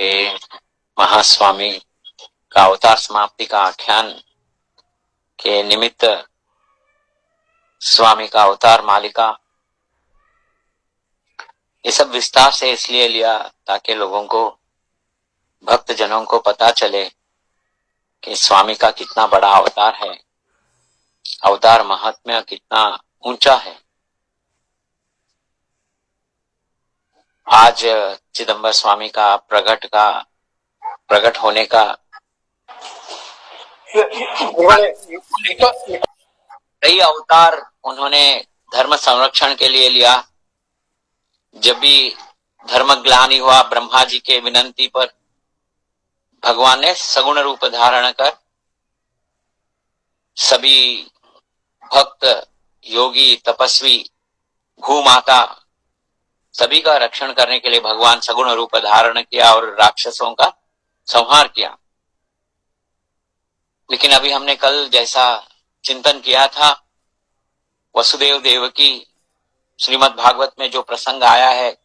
के महास्वामी का अवतार समाप्ति का आख्यान के निमित्त स्वामी का अवतार मालिका, ये सब विस्तार से इसलिए लिया ताकि लोगों को, भक्त जनों को पता चले कि स्वामी का कितना बड़ा अवतार है, अवतार महात्म्य कितना ऊंचा है। आज चिदंबर स्वामी का प्रकट होने का कई अवतार उन्होंने धर्म संरक्षण के लिए लिया। जब भी धर्म ग्लानि हुआ, ब्रह्मा जी के विनंती पर भगवान ने सगुण रूप धारण कर सभी भक्त, योगी, तपस्वी, भूमाता सभी का रक्षण करने के लिए भगवान सगुण रूप धारण किया और राक्षसों का संहार किया। लेकिन अभी हमने कल जैसा चिंतन किया था, वसुदेव देवकी श्रीमद् भागवत में जो प्रसंग आया है,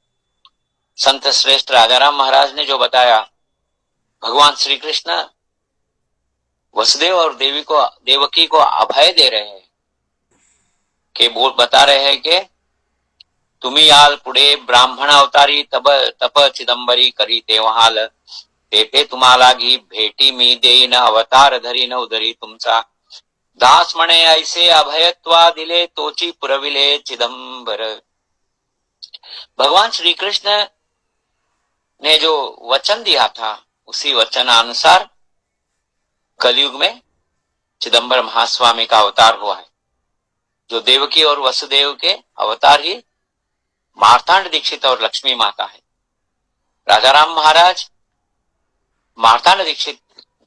संत श्रेष्ठ राजाराम महाराज ने जो बताया, भगवान श्री कृष्ण वसुदेव और देवकी को अभय दे रहे हैं कि बता रहे हैं कि तुम्ही याल पुढे ब्राह्मण अवतारी तप चिदंबरी करी तेव्हाल ते तुम्हाला घी भेटी मी देईन अवतार धरी न उदरी तुमचा दास म्हणे ऐसे अभयत्वा दिले तोची पुरविले चिदंबर। भगवान श्री कृष्ण ने जो वचन दिया था उसी वचनानुसार कलयुग में चिदंबर महास्वामी का अवतार हुआ है। जो देवकी और वसुदेव के अवतार ही मार्तांड दीक्षित और लक्ष्मी माता है। राजाराम महाराज मार्तांड दीक्षित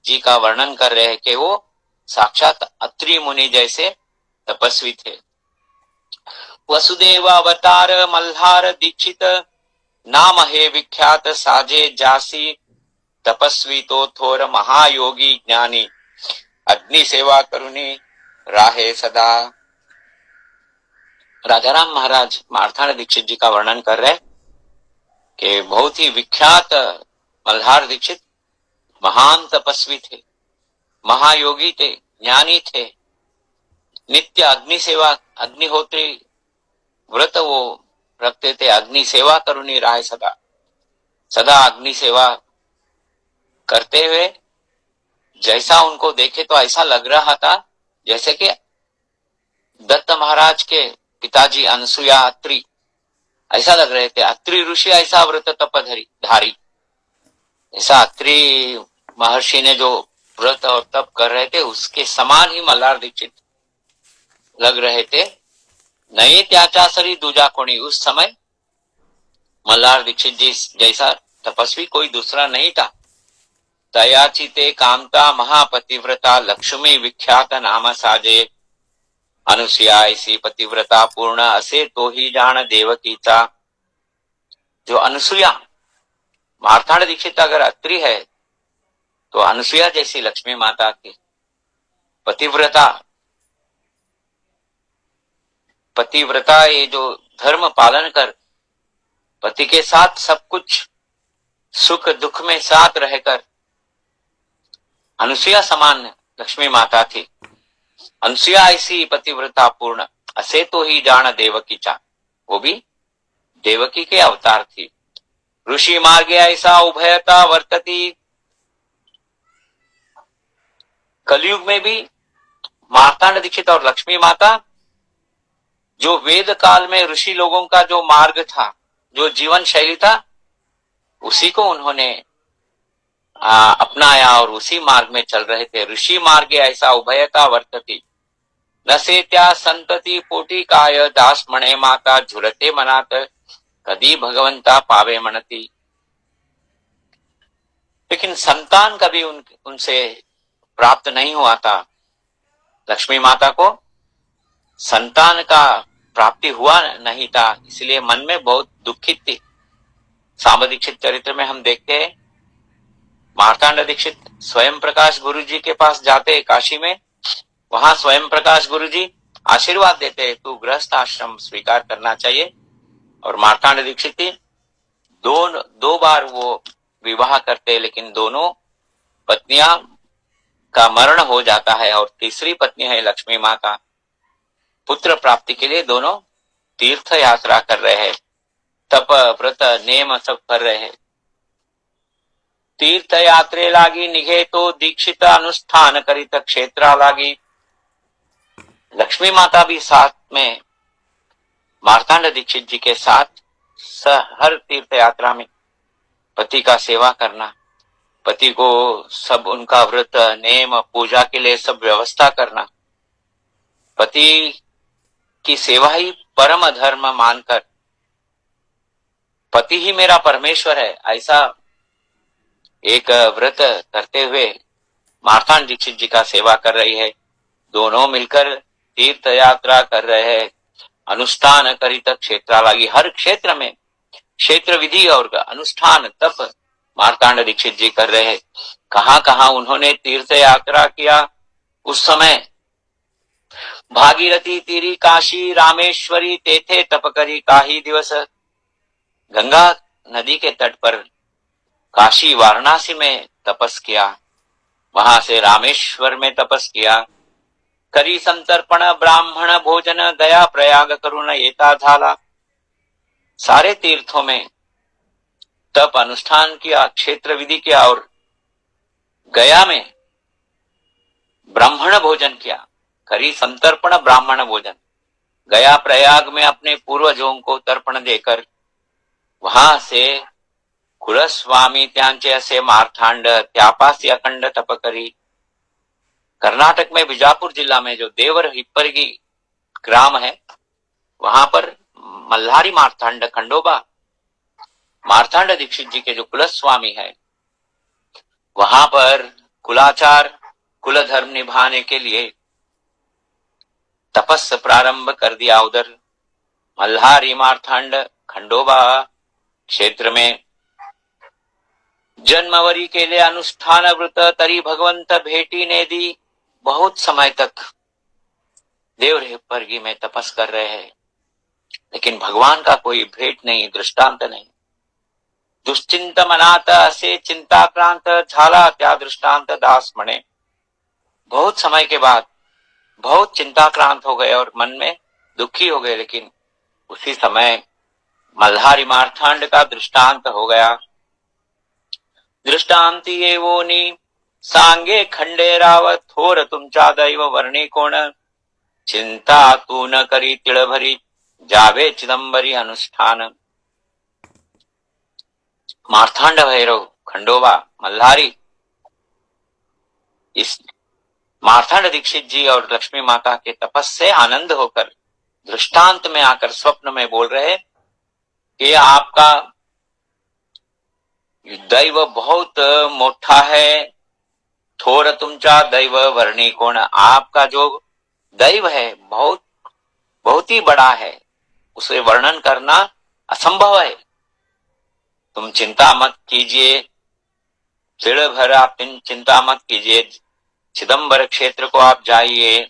जी का वर्णन कर रहे हैं कि वो साक्षात अत्रि मुनि जैसे तपस्वी थे। वसुदेव अवतार मल्हार दीक्षित नाम है विख्यात साजे जासी तपस्वी तो थोर महायोगी ज्ञानी अग्नि सेवा करुणी राहे सदा। राजाराम महाराज मार्तांड दीक्षित जी का वर्णन कर रहे कि बहुत ही विख्यात मल्हार दीक्षित महान तपस्वी थे, महायोगी थे, ज्ञानी थे, नित्य अग्नि सेवा, अग्निहोत्री व्रत वो रखते थे। अग्नि सेवा करुणी राय सदा, सदा अग्नि सेवा करते हुए जैसा उनको देखे तो ऐसा लग रहा था जैसे कि दत्त महाराज के पिताजी अनसुया अत्रि ऐसा लग रहे थे। अत्रि ऋषि ऐसा व्रत तप धारी, ऐसा अत्रि महर्षि ने जो व्रत और तप कर रहे थे उसके समान ही मल्हार दीक्षित लग रहे थे। नहीं त्याचासरी दूजा कोणी, उस समय मल्हार दीक्षित जी जैसा तपस्वी कोई दूसरा नहीं था। तयाची ते कामता महापतिव्रता लक्ष्मी विख्यात नाम साजे अनुसुया ऐसी पतिव्रता पूर्ण असे तो ही जान देवकीचा। जो अनुसुया, मार्तांड दीक्षित अगर अत्रि है तो अनुसुया जैसी लक्ष्मी माता की पतिव्रता ये जो धर्म पालन कर पति के साथ सब कुछ सुख दुख में साथ रहकर अनुसुया समान लक्ष्मी माता थी। अनुसुया ऐसी पतिव्रता पूर्ण असे तो ही जान देवकीचा, वो भी देवकी के अवतार थी। ऋषि मार्गे ऐसा उभयता वर्तती, कलयुग में भी मार्तांड दीक्षित और लक्ष्मी माता जो वेद काल में ऋषि लोगों का जो मार्ग था, जो जीवन शैली था, उसी को उन्होंने अपनाया और उसी मार्ग में चल रहे थे। ऋषि मार्गे ऐसा उभयता वर्तती नसे त्या संतती पोटी काय दास म्हणे माता झुरते मनात कदी भगवंता पावे म्हणती। लेकिन संतान कभी उनसे प्राप्त नहीं हुआ था। लक्ष्मी माता को संतान का प्राप्ति हुआ नहीं था, इसलिए मन में बहुत दुखित थी। सांब दीक्षित चरित्र में हम देखते हैं मार्तांड दीक्षित स्वयं प्रकाश गुरु जी के पास जाते काशी में, वहां स्वयं प्रकाश गुरु जी आशीर्वाद देते, तू गृहस्थ आश्रम स्वीकार करना चाहिए। और मार्तांड दीक्षित दो बार वो विवाह करते, लेकिन दोनों पत्नियां का मरण हो जाता है और तीसरी पत्नी है लक्ष्मी माता। पुत्र प्राप्ति के लिए दोनों तीर्थ यात्रा कर रहे हैं, तप व्रत नेम सब कर रहे हैं। तीर्थ यात्रे लागी निघे तो दीक्षित अनुष्ठान करित क्षेत्रा लागी। लक्ष्मी माता भी साथ में मार्तांड दीक्षित जी के साथ हर तीर्थ यात्रा में पति का सेवा करना, पति को सब उनका व्रत नेम पूजा के लिए सब व्यवस्था करना, पति की सेवा ही परम धर्म मानकर पति ही मेरा परमेश्वर है, ऐसा एक व्रत करते हुए मार्तांड दीक्षित जी का सेवा कर रही है। दोनों मिलकर तीर्थ यात्रा कर रहे हैं। अनुष्ठान करित क्षेत्रा लागी, हर क्षेत्र में क्षेत्र विधि और अनुष्ठान तप मार्तांड दीक्षित जी कर रहे हैं। कहां कहां उन्होंने तीर्थ यात्रा किया। उस समय भागीरथी तीरी काशी रामेश्वरी तेथे तप करी काही दिवस। गंगा नदी के तट पर काशी वाराणसी में तपस किया, वहां से रामेश्वर में तपस किया। करी संतर्पण ब्राह्मण भोजन गया प्रयाग करुण एता झाला। सारे तीर्थों में तप अनुष्ठान किया, क्षेत्र विधि किया और गया में ब्राह्मण भोजन किया। करी संतर्पण ब्राह्मण भोजन, गया प्रयाग में अपने पूर्वजों को तर्पण देकर वहां से कुलस्वामी त्यांचे असे मार्तांड त्यापासी अखंड तप करी। कर्नाटक में बीजापुर जिला में जो देवर हिप्परगी ग्राम है, वहां पर मल्हारी मार्तांड खंडोबा मार्तांड दीक्षित जी के जो कुलस्वामी है, वहां पर कुलाचार कुल धर्म निभाने के लिए तपस्या प्रारंभ कर दिया। उधर मल्हारी मार्तांड खंडोबा क्षेत्र में जन्मवरी के लिए अनुष्ठान व्रत तरी भगवंत भेटी ने दी। बहुत समय तक देव हिप्परगी में तपस कर रहे हैं, लेकिन भगवान का कोई भेंट नहीं, दृष्टांत नहीं। दुश्चिंत मनात असे चिंताक्रांत झाला त्या दृष्टांत दास मणे। बहुत समय के बाद बहुत चिंताक्रांत हो गए और मन में दुखी हो गए, लेकिन उसी समय मल्हारी मार्तांड का दृष्टांत हो गया। दृष्टांती एवोनी सांगे खंडे राव थोर तुमचा दैव वर्णी कोण। चिंता तू न करी तिळभरी जावे चिदंबरी अनुष्ठान। मार्तांड भैरव खंडोबा मल्हारी इस मार्तांड दीक्षित जी और लक्ष्मी माता के तपस्या से आनंद होकर दृष्टांत में आकर स्वप्न में बोल रहे कि आपका दैव बहुत मोटा है, थोर तुमचा दैव वर्णी कोण। आपका जो दैव है बहुत ही बड़ा है, उसे वर्णन करना असंभव है। तुम चिंता मत कीजिए, चिड़ भर आप चिंता मत कीजिए, चिदंबर क्षेत्र को आप जाइए,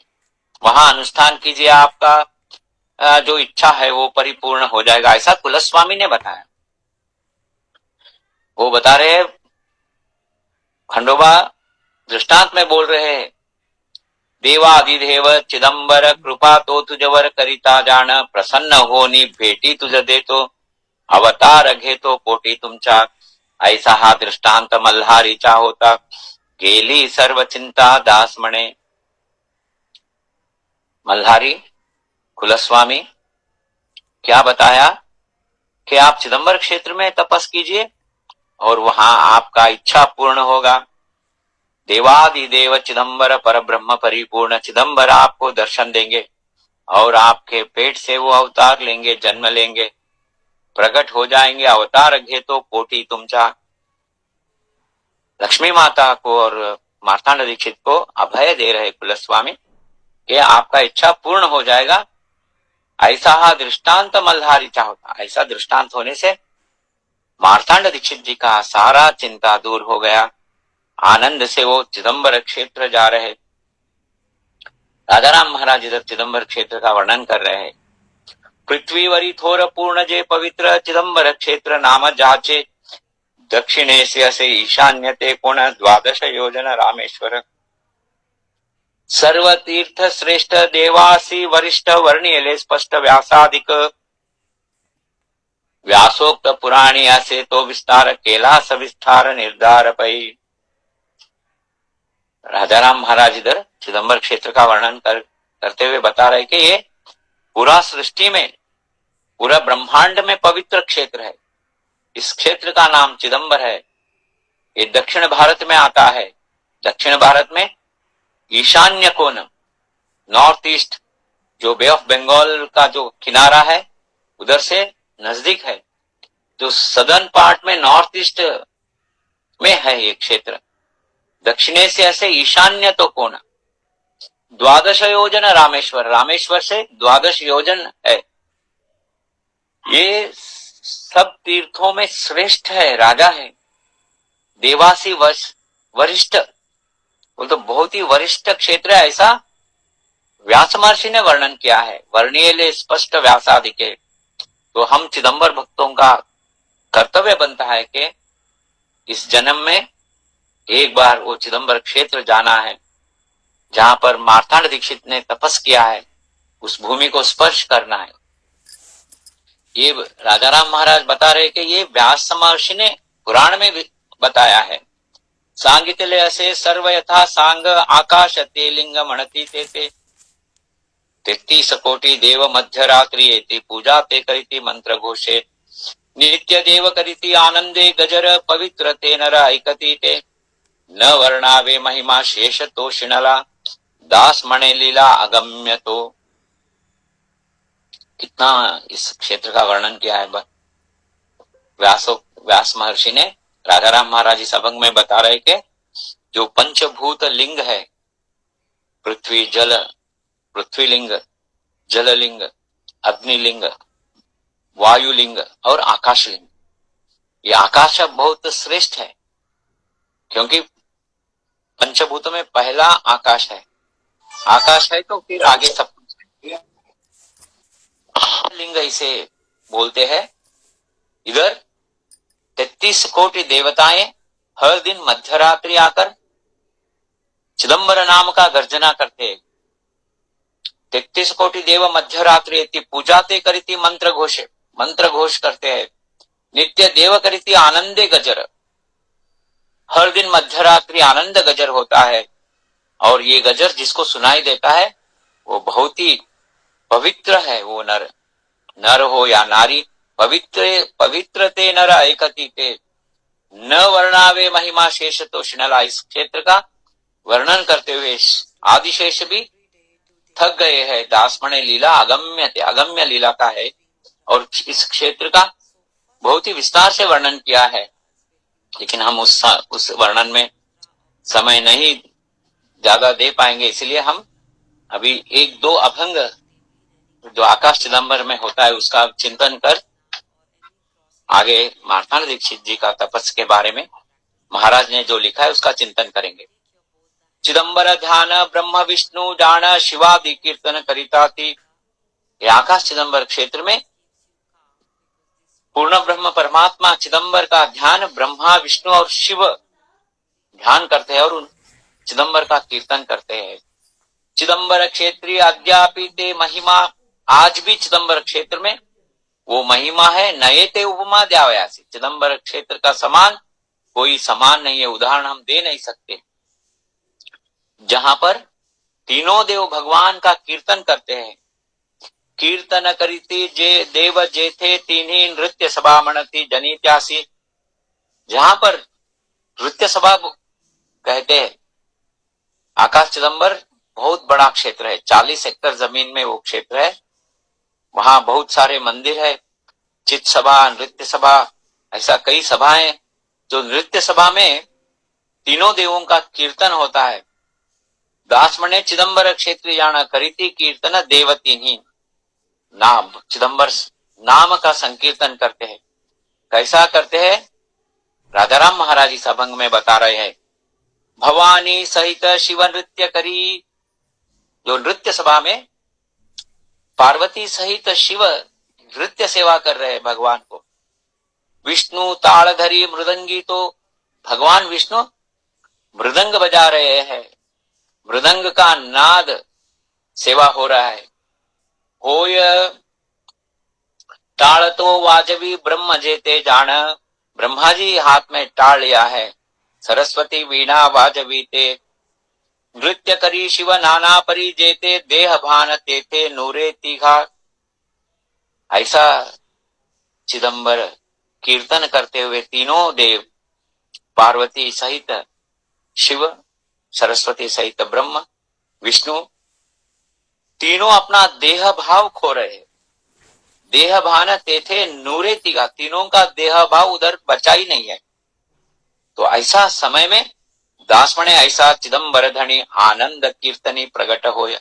वहां अनुष्ठान कीजिए, आपका जो इच्छा है वो परिपूर्ण हो जाएगा, ऐसा कुलस्वामी ने बताया। वो बता रहे खंडोबा दृष्टांत में बोल रहे हैं, देवाधिदेव चिदंबर कृपा तो तुझवर करिता जाण। प्रसन्न होनी भेटी तुझ देतो, अवतार घेतो पोटी तुमचा। ऐसा हा दृष्टांत मल्हारीचा होता, गेली सर्व चिंता दास म्हणे। मल्हारी कुलस्वामी क्या बताया कि आप चिदंबर क्षेत्र में तपस कीजिए और वहां आपका इच्छा पूर्ण होगा। देवादिदेव चिदंबर पर ब्रह्म परिपूर्ण, चिदंबर आपको दर्शन देंगे और आपके पेट से वो अवतार लेंगे, जन्म लेंगे, प्रकट हो जाएंगे। अवतार घेतो कोटि तुमचा। लक्ष्मी माता को और मार्तांड दीक्षित को अभय दे रहे कुलस्वामी कि आपका इच्छा पूर्ण हो जाएगा। ऐसा हा दृष्टांत मल्हारी चाहता। ऐसा दृष्टांत होने से मार्तांड दीक्षित जी का सारा चिंता दूर हो गया। आनंद से वो चिदंबर क्षेत्र जा रहे। राजाराम महाराज इधर चिदंबर क्षेत्र का वर्णन कर रहे हैं। पृथ्वी वरी थोर पूर्ण जे पवित्र, चिदंबर क्षेत्र नाम जाचे। दक्षिणेस्य से ईशान्यते कोण द्वादश योजन रामेश्वर सर्वतीर्थ श्रेष्ठ देवासी वरिष्ठ वर्णियले स्पष्ट व्यासाधिक व्यासोक्त पुराणी असे तो विस्तार केला सविस्तार निर्धार पई। राजाराम महाराज इधर चिदंबर क्षेत्र का वर्णन करते हुए बता रहे कि ये पूरा सृष्टि में, पूरा ब्रह्मांड में पवित्र क्षेत्र है। इस क्षेत्र का नाम चिदंबर है। ये दक्षिण भारत में आता है। दक्षिण भारत में ईशान्य कोण, नॉर्थ ईस्ट, जो बे ऑफ बंगाल का जो किनारा है उधर से नजदीक है। जो सदर्न पार्ट में नॉर्थ ईस्ट में है ये क्षेत्र। दक्षिणे से ऐसे ईशान्य तो कोण, द्वादश योजन रामेश्वर, रामेश्वर से 12 योजन है। ये सब तीर्थों में श्रेष्ठ है, राजा है। देवासी वरिष्ठ, वो तो बहुत ही वरिष्ठ क्षेत्र है, ऐसा व्यास महर्षि ने वर्णन किया है। वर्णियले स्पष्ट व्यासाधिके। तो हम चिदंबर भक्तों का कर्तव्य बनता है कि इस जन्म में एक बार वो चिदंबर क्षेत्र जाना है, जहां पर मार्तांड दीक्षित ने तपस किया है, उस भूमि को स्पर्श करना है। ये राजाराम महाराज बता रहे कि ये व्यास महर्षि ने पुराण में भी बताया है। सांगितले असे सर्व यथा सांग आकाश ते लिंग मणति ते 33 कोटि देव मध्य रात्रि एति पूजा ते करिति मंत्र घोषे नित्य देव करिति आनंदे गजर पवित्र ते नर ऐकति ते न वर्णावे महिमा शेष तो शिनला दास मणे लीला अगम्य। तो कितना इस क्षेत्र का वर्णन किया है व्यास महर्षि ने। राजाराम महाराज इस अभंग में बता रहे कि जो पंचभूत लिंग है, पृथ्वी जल, पृथ्वीलिंग, जललिंग, अग्निलिंग, वायुलिंग और आकाशलिंग, ये आकाश बहुत श्रेष्ठ है, क्योंकि पंचभूतों में पहला आकाश है। आकाश है तो फिर आगे सब लिंग इसे बोलते हैं। इधर 33 कोटि देवताएं हर दिन मध्यरात्रि आकर चिदंबर नाम का गर्जना करते हैं। 33 कोटि देव मध्यरात्रि पूजा ते करिति मंत्र घोष करते हैं। नित्य देव करिति आनंदे गजर, हर दिन मध्यरात्रि आनंद गजर होता है। और ये गजर जिसको सुनाई देता है वो बहुत ही पवित्र है। वो नर हो या नारी, पवित्र ते नर ऐकति ते न वर्णावे महिमा शेष तो शिनला। इस क्षेत्र का वर्णन करते हुए आदिशेष भी थक गए हैं। दासमणे लीला अगम्य लीला का है। और इस क्षेत्र का बहुत ही विस्तार से वर्णन किया है, लेकिन हम उस वर्णन में समय नहीं ज्यादा दे पाएंगे। इसलिए हम अभी 1-2 अभंग जो आकाश चिदंबर में होता है उसका चिंतन कर आगे मार्तांड दीक्षित जी का तपस्या के बारे में महाराज ने जो लिखा है उसका चिंतन करेंगे। चिदंबर ध्यान ब्रह्म विष्णु जान शिवादि कीर्तन करिता थी। ये आकाश चिदंबर क्षेत्र में पूर्ण ब्रह्म परमात्मा चिदंबर का ध्यान ब्रह्मा विष्णु और शिव ध्यान करते हैं और उन चिदंबर का कीर्तन करते हैं। चिदंबर क्षेत्रीय अद्यापि ते महिमा, आज भी चिदंबर क्षेत्र में वो महिमा है। नए ते उपमा द्यावयासी, चिदंबर क्षेत्र का समान कोई समान नहीं है, उदाहरण हम दे नहीं सकते। जहां पर तीनों देव भगवान का कीर्तन करते हैं। कीर्तन करिति जे देव जेथे तीन्ही नृत्य सभा मणति जनित्यासी। जहां पर नृत्य सभा कहते हैं। आकाश चिदंबर बहुत बड़ा क्षेत्र है, 40 एकड़ जमीन में वो क्षेत्र है। वहां बहुत सारे मंदिर है, चित सभा, नृत्य सभा, ऐसा कई सभाएं। जो नृत्य सभा में तीनों देवों का कीर्तन होता है। दासमणे चिदंबर क्षेत्र जाना करिति कीर्तन देवतीनी। नाम चिदंबर नाम का संकीर्तन करते हैं। कैसा करते हैं? राजाराम महाराज इस अभंग में बता रहे हैं। भवानी सहित शिव नृत्य करी। जो नृत्य सभा में पार्वती सहित शिव नृत्य सेवा कर रहे हैं भगवान को। विष्णु ताड़धरी मृदंगी, तो भगवान विष्णु मृदंग बजा रहे हैं, मृदंग का नाद सेवा हो रहा है। होय ताड़ तो वाजवी ब्रह्म जेते जान, ब्रह्मा जी हाथ में टाल लिया है। सरस्वती वीणा वाजवी ते, नृत्य करी शिव नाना परी जेते, देह भान तेथे नूरे तीघा। ऐसा चिदंबर कीर्तन करते हुए तीनों देव, पार्वती सहित शिव, सरस्वती सहित ब्रह्म, विष्णु, तीनों अपना देह भाव खो रहे हैं। देह भान तेथे नूरे तीघा, तीनों का देह भाव उधर बचा ही नहीं है। तो ऐसा समय में दास मणे ऐसा चिदंबर धनी आनंद कीर्तनी प्रगट होया।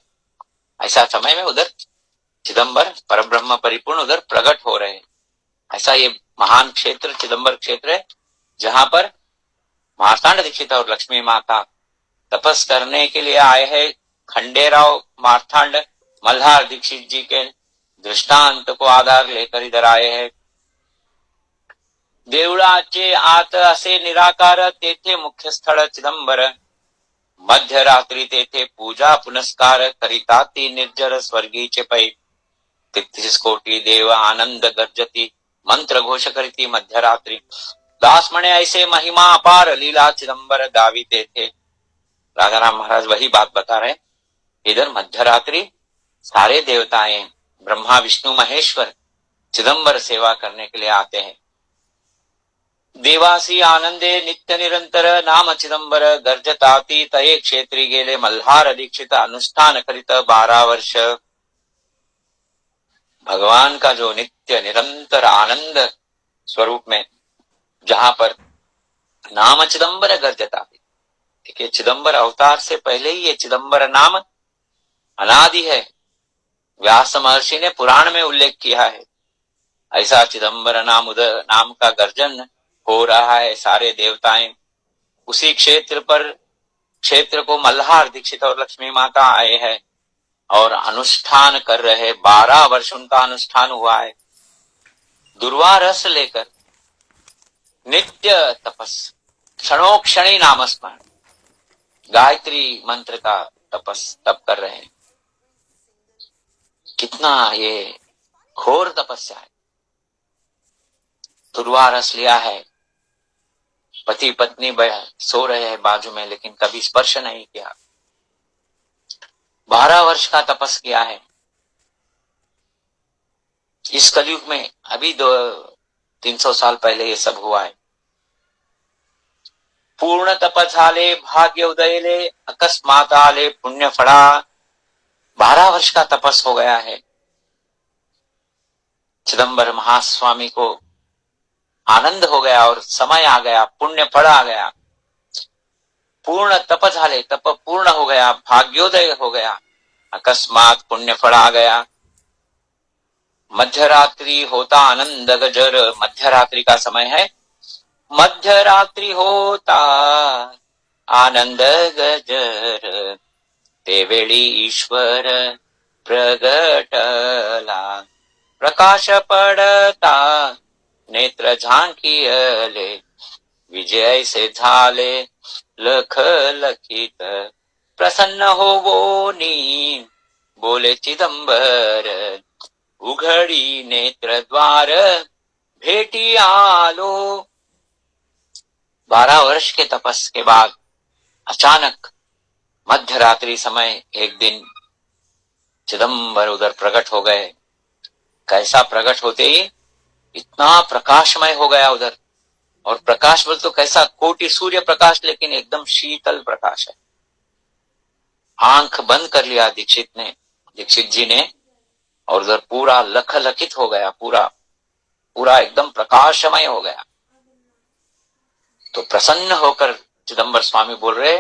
ऐसा समय में उधर चिदंबर परब्रह्म परिपूर्ण उधर प्रकट हो रहे हैं। ऐसा ये महान क्षेत्र चिदंबर क्षेत्र है, जहां पर मार्तांड दीक्षित और लक्ष्मी माता तपस करने के लिए आए हैं। खंडेराव मार्तांड मल्हार दीक्षित जी के दृष्टांत को आधार लेकर इधर आए हैं। देवळाचे आत असे निराकार, तेथे मुख्य स्थळ चिदंबर, मध्यरात्री तेथे पूजा पुनस्कार, करिता ती निर्जर स्वर्गीचे पै, 33 कोटी देव आनंद गर्जती, मंत्र घोष करीती मध्यरात्री। दास मणे ऐसे महिमा अपार, लीला चिदंबर गावी तेथे। राजाराम महाराज वही बात बता रहे, इधर मध्यरात्रि सारे देवताएं ब्रह्मा विष्णु महेश्वर चिदंबर सेवा करने के लिए आते हैं। देवासी आनंदे नित्य निरंतर, नाम चिदंबर गर्जताती, तये क्षेत्री गेले मल्हार दीक्षित, अनुष्ठान करित 12 वर्ष। भगवान का जो नित्य निरंतर आनंद स्वरूप में, जहां पर नाम चिदंबर गर्जताती, देखिए चिदंबर अवतार से पहले ही ये चिदंबर नाम अनादि है। व्यास महर्षि ने पुराण में उल्लेख किया है। ऐसा चिदंबर नाम का गर्जन हो रहा है। सारे देवताएं उसी क्षेत्र को मल्हार दीक्षित और लक्ष्मी माता आए हैं और अनुष्ठान कर रहे। 12 वर्ष उनका अनुष्ठान हुआ है। दुर्वा रस लेकर नित्य तपस, क्षणोक्षणी नामस्मरण, गायत्री मंत्र का तप कर रहे हैं। कितना ये घोर तपस्या है। दुर्वा रस लिया है, पति पत्नी सो रहे हैं बाजू में, लेकिन कभी स्पर्श नहीं किया। 12 वर्ष का तपस किया है। इस कलयुग में अभी 300 साल पहले ये सब हुआ है। पूर्ण तप झाले भाग्य उदयले, अकस्मात आले पुण्य फड़ा। 12 वर्ष का तपस हो गया है। चिदंबर महास्वामी को आनंद हो गया और समय आ गया, पुण्य फल आ गया। पूर्ण तप झाले, तप पूर्ण हो गया, भाग्योदय हो गया, अकस्मात पुण्य फल आ गया। मध्यरात्रि होता आनंद गजर, मध्यरात्रि का समय है। मध्यरात्रि होता आनंद गजर, तेवेळी ईश्वर प्रगटला। प्रकाश पडता नेत्र झांकियले, विजय से झाले लख लखित। प्रसन्न होवोनी बोले चिदंबर, उघडी नेत्र द्वार भेटी आलो। 12 वर्ष के तपस के बाद अचानक मध्यरात्रि समय एक दिन चिदंबर उधर प्रकट हो गए। कैसा प्रकट होते ही इतना प्रकाशमय हो गया उधर। और प्रकाश बोल तो कैसा, कोटि सूर्य प्रकाश, लेकिन एकदम शीतल प्रकाश है। आंख बंद कर लिया दीक्षित जी ने, और उधर पूरा लखलखित हो गया, पूरा एकदम प्रकाशमय हो गया। तो प्रसन्न होकर चिदंबर स्वामी बोल रहे,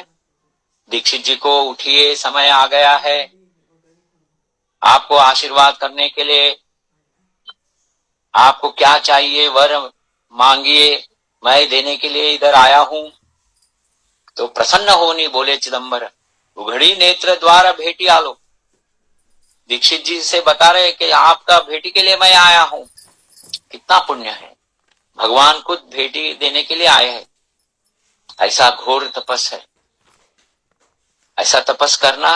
दीक्षित जी को उठिए, समय आ गया है आपको आशीर्वाद करने के लिए। आपको क्या चाहिए वर मांगिए, मैं देने के लिए इधर आया हूं। तो प्रसन्न होनी बोले चिदंबर, उघड़ी नेत्र द्वार भेटी आलो। दीक्षित जी से बता रहे कि आपका भेटी के लिए मैं आया हूं। कितना पुण्य है। भगवान खुद भेटी देने के लिए आए हैं। ऐसा घोर तपस है, ऐसा तपस करना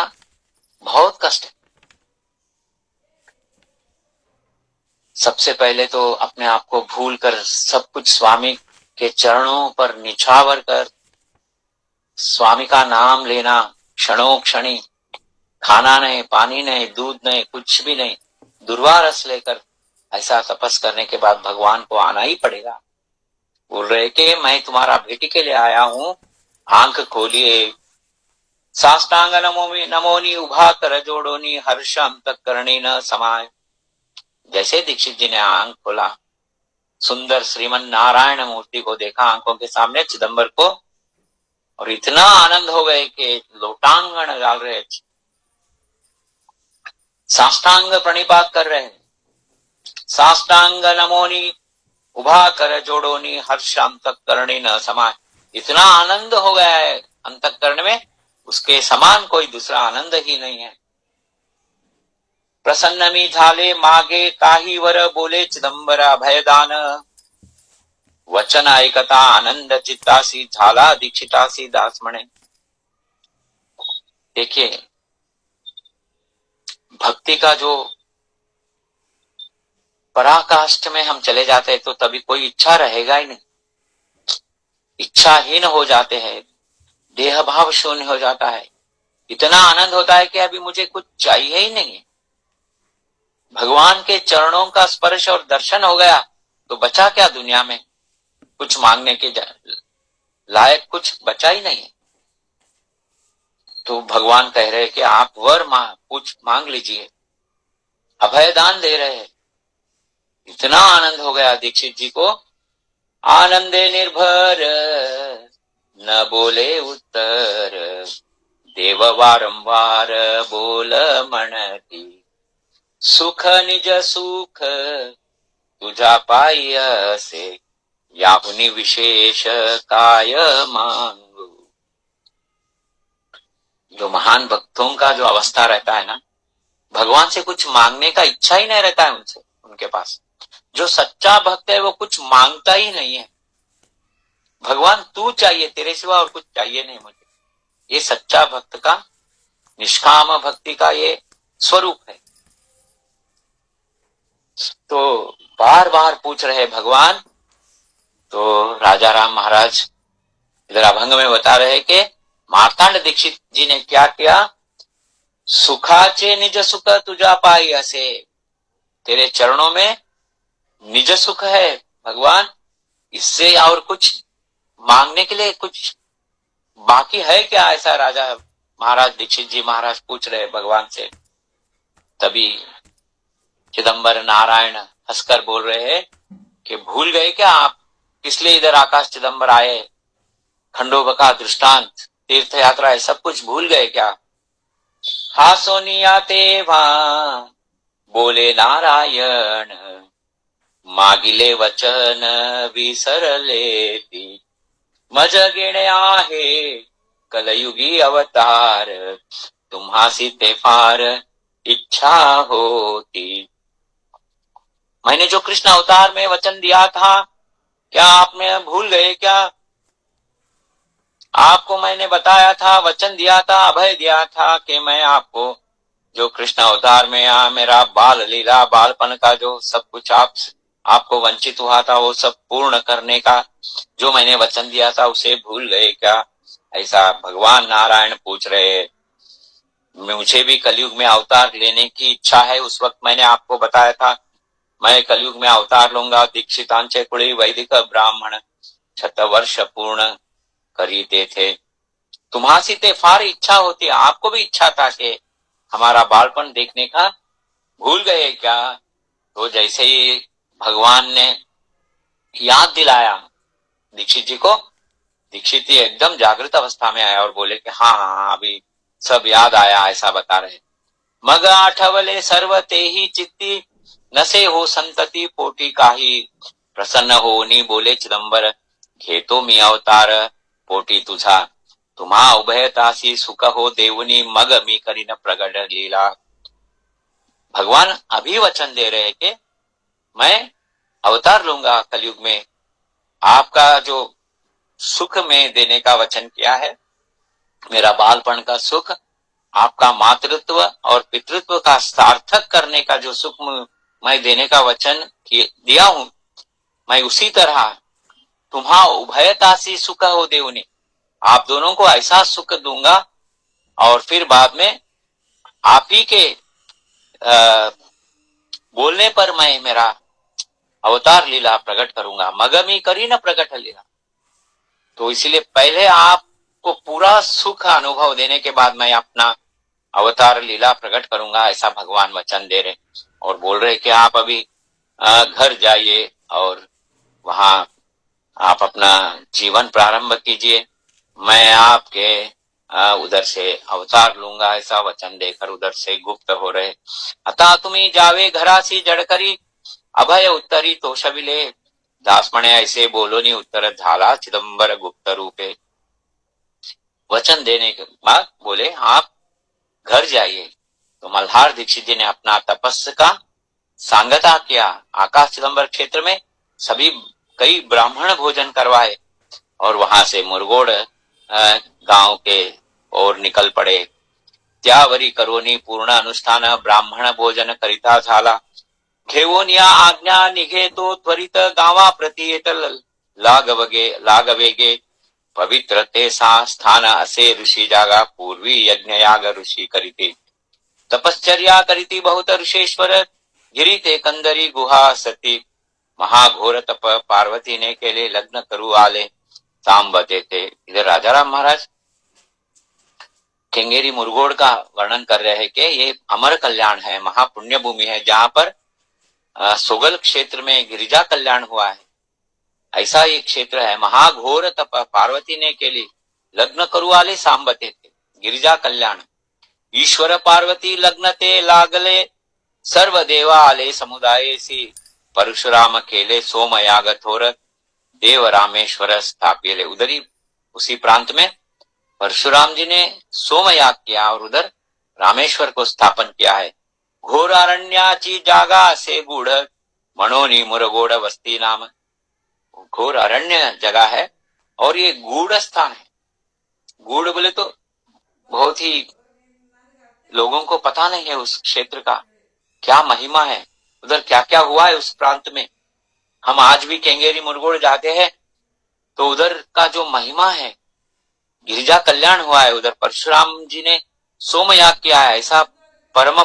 बहुत कष्ट है। सबसे पहले तो अपने आप को भूल कर सब कुछ स्वामी के चरणों पर निछावर कर स्वामी का नाम लेना, क्षणों क्षणी, खाना नहीं, पानी नहीं, दूध नहीं, कुछ भी नहीं, दुर्वा रस लेकर ऐसा तपस करने के बाद भगवान को आना ही पड़ेगा। बोल रहे कि मैं तुम्हारा भेटी के लिए आया हूं, आंख खोलिए। साष्टांग नमोनी उभा कर जोड़ोनी हर्षम तक करणी न समाय। जैसे दीक्षित जी ने आंख खोला, सुंदर श्रीमन नारायण मूर्ति को देखा आंखों के सामने, चिदंबर को, और इतना आनंद हो गए कि लोटांगण डाल रहे, साष्टांग प्रणिपात कर रहे हैं। साष्टांग नमोनी उभा कर जोड़ोनी हर्ष अंतःकरणी न समाय। इतना आनंद हो गया है अंतःकरण में, उसके समान कोई दूसरा आनंद ही नहीं है। प्रसन्नमी झाले मागे काही वर बोले चिदंबर अभयदान। वचन ऐकता आनंद चित्तासी झाला दीक्षितासी दास म्हणे। देखिए, भक्ति का जो पराकाष्ठ में हम चले जाते हैं तो तभी कोई इच्छा रहेगा ही नहीं, इच्छाहीन हो जाते हैं, देह भाव शून्य हो जाता है। इतना आनंद होता है कि अभी मुझे कुछ चाहिए ही नहीं है। भगवान के चरणों का स्पर्श और दर्शन हो गया तो बचा क्या दुनिया में, कुछ मांगने के लायक कुछ बचा ही नहीं है। तो भगवान कह रहे कि आप वर कुछ मांग लीजिए, अभयदान दे रहे हैं। इतना आनंद हो गया दीक्षित जी को, आनंदे निर्भर न बोले उत्तर, देव वारंवार बोल म्हणती, सुख निज सुख तुझा पाई असे, याहुनी विशेष काय मांगू। जो महान भक्तों का जो अवस्था रहता है ना, भगवान से कुछ मांगने का इच्छा ही नहीं रहता है उनसे, उनके पास। जो सच्चा भक्त है वो कुछ मांगता ही नहीं है। भगवान तू चाहिए, तेरे सिवा और कुछ चाहिए नहीं मुझे। ये सच्चा भक्त का, निष्काम भक्ति का ये स्वरूप है। तो बार बार पूछ रहे भगवान। तो राजा राम महाराज इधर अभंग में बता रहे कि मार्तांड दीक्षित जी ने क्या किया, सुखाचे निज सुख तुझा पाई असे। तेरे चरणों में निज सुख है भगवान, इससे और कुछ मांगने के लिए कुछ बाकी है क्या? ऐसा राजा महाराज दीक्षित जी महाराज पूछ रहे भगवान से। तभी चिदंबर नारायण हंसकर बोल रहे हैं कि भूल गए क्या आप किस लिए इधर आकाश चिदंबर आए? खंडोबा का दृष्टांत, तीर्थ यात्रा है, सब कुछ भूल गए क्या? हा सोनिया तेव्हा बोले नारायण, मागिले वचन विसरले ती, मज गिणे आहे कलयुगी अवतार, तुम्हासी ते फार इच्छा होती। मैंने जो कृष्ण अवतार में वचन दिया था, क्या आपने भूल गए क्या? आपको मैंने बताया था, वचन दिया था, अभय दिया था कि मैं आपको जो कृष्ण अवतार में मेरा बाल लीला, बालपन का जो सब कुछ आपको वंचित हुआ था वो सब पूर्ण करने का जो मैंने वचन दिया था उसे भूल गए क्या? ऐसा भगवान नारायण पूछ रहे। मुझे भी कलयुग में अवतार लेने की इच्छा है। उस वक्त मैंने आपको बताया था मैं कलयुग में अवतार लूंगा। दीक्षितांचे कुड़ी वैदिक ब्राह्मण 6 वर्ष पूर्ण करीते थे। तुम्हासी ते फार इच्छा होती, आपको भी इच्छा था कि हमारा बालपन देखने का, भूल गए क्या? तो जैसे ही भगवान ने याद दिलाया दीक्षित जी को, दीक्षित जी एकदम जागृत अवस्था में आया और बोले कि हाँ हाँ अभी सब याद आया, ऐसा बता रहे। मग आठवले सर्व तेही चित्ती, नसे हो संतती पोटी काही, प्रसन्न होनी बोले चिदंबर, घेतो मी अवतार पोटी तुझा, तुम्हा उभयतासी सुख हो देवनी, मग मी करीन प्रगट लीला। भगवान अभी वचन दे रहे कि मैं अवतार लूंगा कलयुग में आपका जो सुख में देने का वचन किया है, मेरा बालपन का सुख, आपका मातृत्व और पितृत्व का सार्थक करने का जो सुख मैं देने का वचन दिया हूं, मैं उसी तरह तुम्हारा उभयतासी सुख हो देवनी, आप दोनों को ऐसा सुख दूंगा और फिर बाद में आप ही के बोलने पर मैं मेरा अवतार लीला प्रकट करूंगा। मगमी करी न प्रकट लीला। तो इसलिए पहले आपको पूरा सुख अनुभव देने के बाद मैं अपना अवतार लीला प्रकट करूंगा, ऐसा भगवान वचन दे रहे और बोल रहे कि आप अभी घर जाइए और वहां आप अपना जीवन प्रारंभ कीजिए, मैं आपके उधर से अवतार लूंगा, ऐसा वचन देकर उधर से गुप्त हो रहे। अतः तुम्ही जावे घरासी जड़करी, अभय उत्तरी तो शबिले, दास म्हणे ऐसे बोलो नी उत्तर झाला चिदंबर गुप्त रूपे। वचन देने के बाद बोले आप घर जाइए। तो मल्हार दीक्षित जी ने अपना तपस्या का सांगता किया। आकाश चिदंबर क्षेत्र में सभी कई ब्राह्मण भोजन करवाए और वहां से मुरगोड़ गांव के ओर निकल पड़े। त्यावरी करोनी पूर्ण अनुष्ठान ब्राह्मण भोजन करिता झाला, घेऊन या आज्ञा निघे तो त्वरित गावा प्रति येत लागवेगे, पवित्र ते स्थान असे ऋषी जागा, पूर्वी यज्ञ याग ऋषी करीते, तपश्चर्या करीती बहुत ऋषेश्वर, गिरी ते कंदरी गुहा सती, महाघोर तप पार्वती ने केले, लग्न करू आले सांबते थे। इधर राजाराम महाराज केंगेरी मुरगोड़ का वर्णन कर रहे हैं कि ये अमर कल्याण है, महापुण्य भूमि है, जहां पर सोगल क्षेत्र में गिरिजा कल्याण हुआ है, ऐसा एक क्षेत्र है। महाघोर तप पार्वती ने के लिए, लग्न करू आले सांबते थे, गिरिजा कल्याण, ईश्वर पार्वती लग्न ते लागले, सर्व देवा आले समुदाय सी, परशुराम केले सोमयाग थोर, देव रामेश्वर स्थापिले। उधर ही उसी प्रांत में परशुराम जी ने सोमयाग किया और उधर रामेश्वर को स्थापन किया है। घोर अरण्याची जागा से गूढ़, मनोनी मुरगोड़ वस्ती नाम, घोर अरण्य जगह है और ये गूढ़ स्थान है। गूढ़ बोले तो बहुत ही लोगों को पता नहीं है उस क्षेत्र का क्या महिमा है, उधर क्या क्या हुआ है उस प्रांत में। हम आज भी केंगेरी मुरगोड़ जाते हैं तो उधर का जो महिमा है, गिरिजा कल्याण हुआ है, उधर परशुराम जी ने सोमयाग किया है, ऐसा परम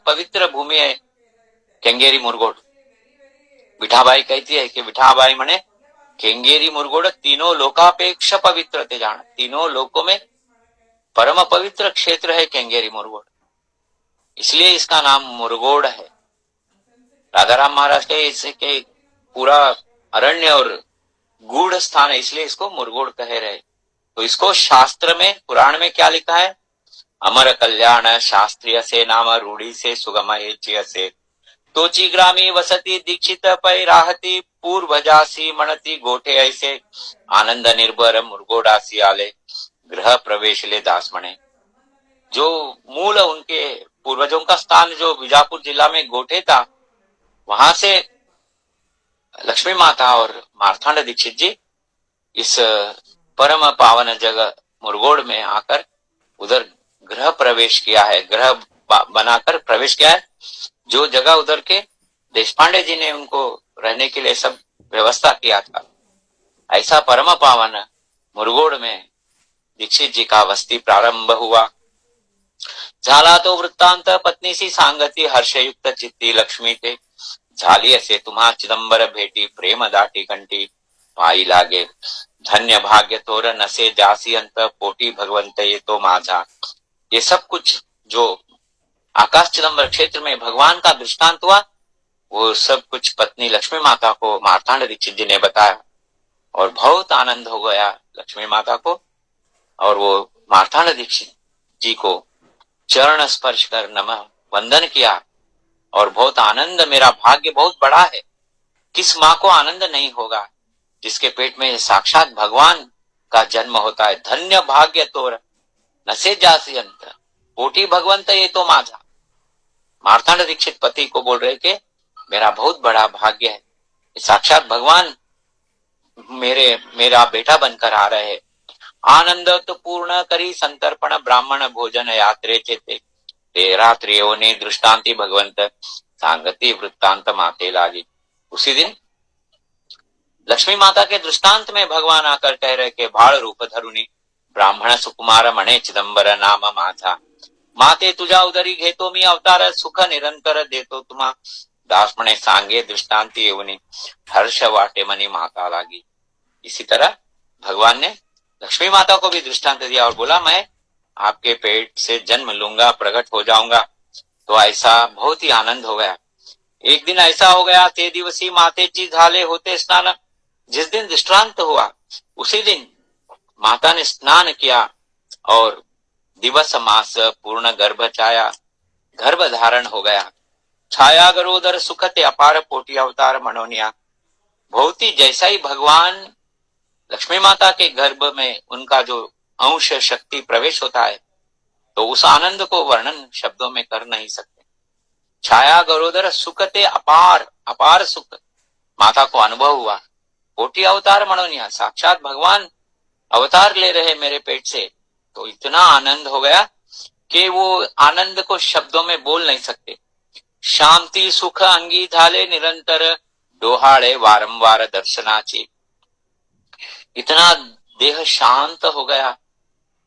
पवित्र भूमि है केंगेरी मुरगोड़। विठाबाई कहती है कि विठाबाई मने केंगेरी मुरगोड़ तीनों लोकापेक्ष पवित्र थे जान, तीनों लोकों में परम पवित्र क्षेत्र है केंगेरी मुरगोड़, इसलिए इसका नाम मुरगोड़ है। राधाराम महाराज के इसे के पूरा अरण्य और गूढ़ स्थान है, इसलिए इसको मुरगोड़ कह रहे। तो इसको शास्त्र में पुराण में क्या लिखा है, अमर कल्याण शास्त्रीय से नाम रूढ़ी से सुगम से, तोची ग्रामी वसती दीक्षित पै राहती, पूर्व जासी मणति गोठे ऐसे, आनंद निर्भर मुरगोडासी आले, गृह प्रवेश ले दास मणे। जो मूल उनके पूर्वजों का स्थान जो बीजापुर जिला में गोठे था, वहां से लक्ष्मी माता और मार्तांड दीक्षित जी इस परम पावन जगह मुरगोड़ में आकर उधर गृह प्रवेश किया है, ग्रह बनाकर प्रवेश किया है। जो जगह उधर के देशपांडे जी ने उनको रहने के लिए सब व्यवस्था किया था, ऐसा परम पावन मुरगोड़ में दीक्षित जी का वस्ती प्रारंभ हुआ। झाला तो वृत्तांत पत्नीसी सांगती, हर्षयुक्त चित्ती लक्ष्मी ते, झाली असे तुम्हा चिदंबर भेटी, प्रेम दाटी कंठी पाई लागे, धन्य भाग्य तोर नसे जासी अंत, पोटी भगवंत ये तो माझा। ये सब कुछ जो आकाश चिदंबर क्षेत्र में भगवान का दृष्टांत हुआ, वो सब कुछ पत्नी लक्ष्मी माता को मार्तांड दीक्षित जी ने बताया और बहुत आनंद हो गया लक्ष्मी माता को, और वो मार्तांड दीक्षित जी को चरण स्पर्श कर नमः वंदन किया और बहुत आनंद, मेरा भाग्य बहुत बड़ा है। किस माँ को आनंद नहीं होगा जिसके पेट में साक्षात भगवान का जन्म होता है। धन्य भाग्य तोर नसे जासी अंत, कोटि भगवंत ये तो माझा। मार्तांड दीक्षित पति को बोल रहे कि मेरा बहुत बड़ा भाग्य है, साक्षात भगवान मेरा बेटा बनकर आ रहे हैं। आनंद तो पूर्ण करी संतर्पण ब्राह्मण भोजन यात्रे चेते ते रात्रियों दृष्टांति भगवंत सांगति वृत्तांत माते लागी। उसी दिन लक्ष्मी माता के दृष्टांत में भगवान आकर कह रहे कि भाड़ रूप धरुनी ब्राह्मण सुकुमार मणे चिदंबर नाम माझा माते तुझा उदरी घेतो मी अवतार सुख निरंतर देतो तुम्हा दास म्हणे सांगे दृष्टांती येऊनी हर्ष वाटे मनी माता लागी। इसी तरह भगवान ने लक्ष्मी माता को भी दृष्टांत दिया और बोला मैं आपके पेट से जन्म लूंगा, प्रकट हो जाऊंगा। तो ऐसा बहुत ही आनंद हो गया। एक दिन ऐसा हो गया ते दिवसी मातेची झाले होते स्नान। जिस दिन दृष्टांत हुआ उसी दिन माता ने स्नान किया और दिवस मास पूर्ण गर्भ छाया, गर्भ धारण हो गया। छाया गरोदर सुखते अपार पोटी अवतार मनोनिया। बहुत ही जैसा ही भगवान लक्ष्मी माता के गर्भ में उनका जो अंश शक्ति प्रवेश होता है तो उस आनंद को वर्णन शब्दों में कर नहीं सकते। छाया गरोदर सुखते अपार, अपार सुख माता को अनुभव हुआ। कोटि अवतार मनोनिया, साक्षात भगवान अवतार ले रहे मेरे पेट से। तो इतना आनंद हो गया कि वो आनंद को शब्दों में बोल नहीं सकते। शांति सुख अंगी झाले निरंतर डोहाळे वारंवार दर्शनाची। इतना देह शांत हो गया,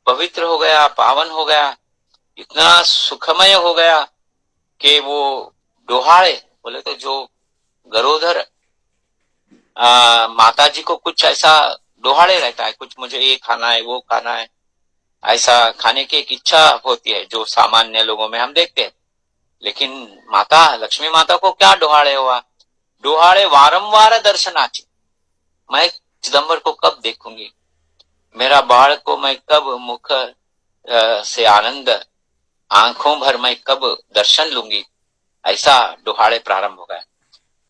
पवित्र हो गया, पावन हो गया, इतना सुखमय हो गया कि वो डोहाळे बोले तो जो गरोधर माता जी को कुछ ऐसा डोहाड़े रहता है, कुछ मुझे ये खाना है वो खाना है, ऐसा खाने की एक इच्छा होती है जो सामान्य लोगों में हम देखते हैं। लेकिन माता लक्ष्मी माता को क्या डोहाड़े हुआ? डोहाड़े वारंवार दर्शनाची। मैं चिदंबर को कब देखूंगी, मेरा बाल को मैं कब मुख से आनंद आंखों भर मैं कब दर्शन लूंगी, ऐसा डोहाड़े प्रारंभ हो गया।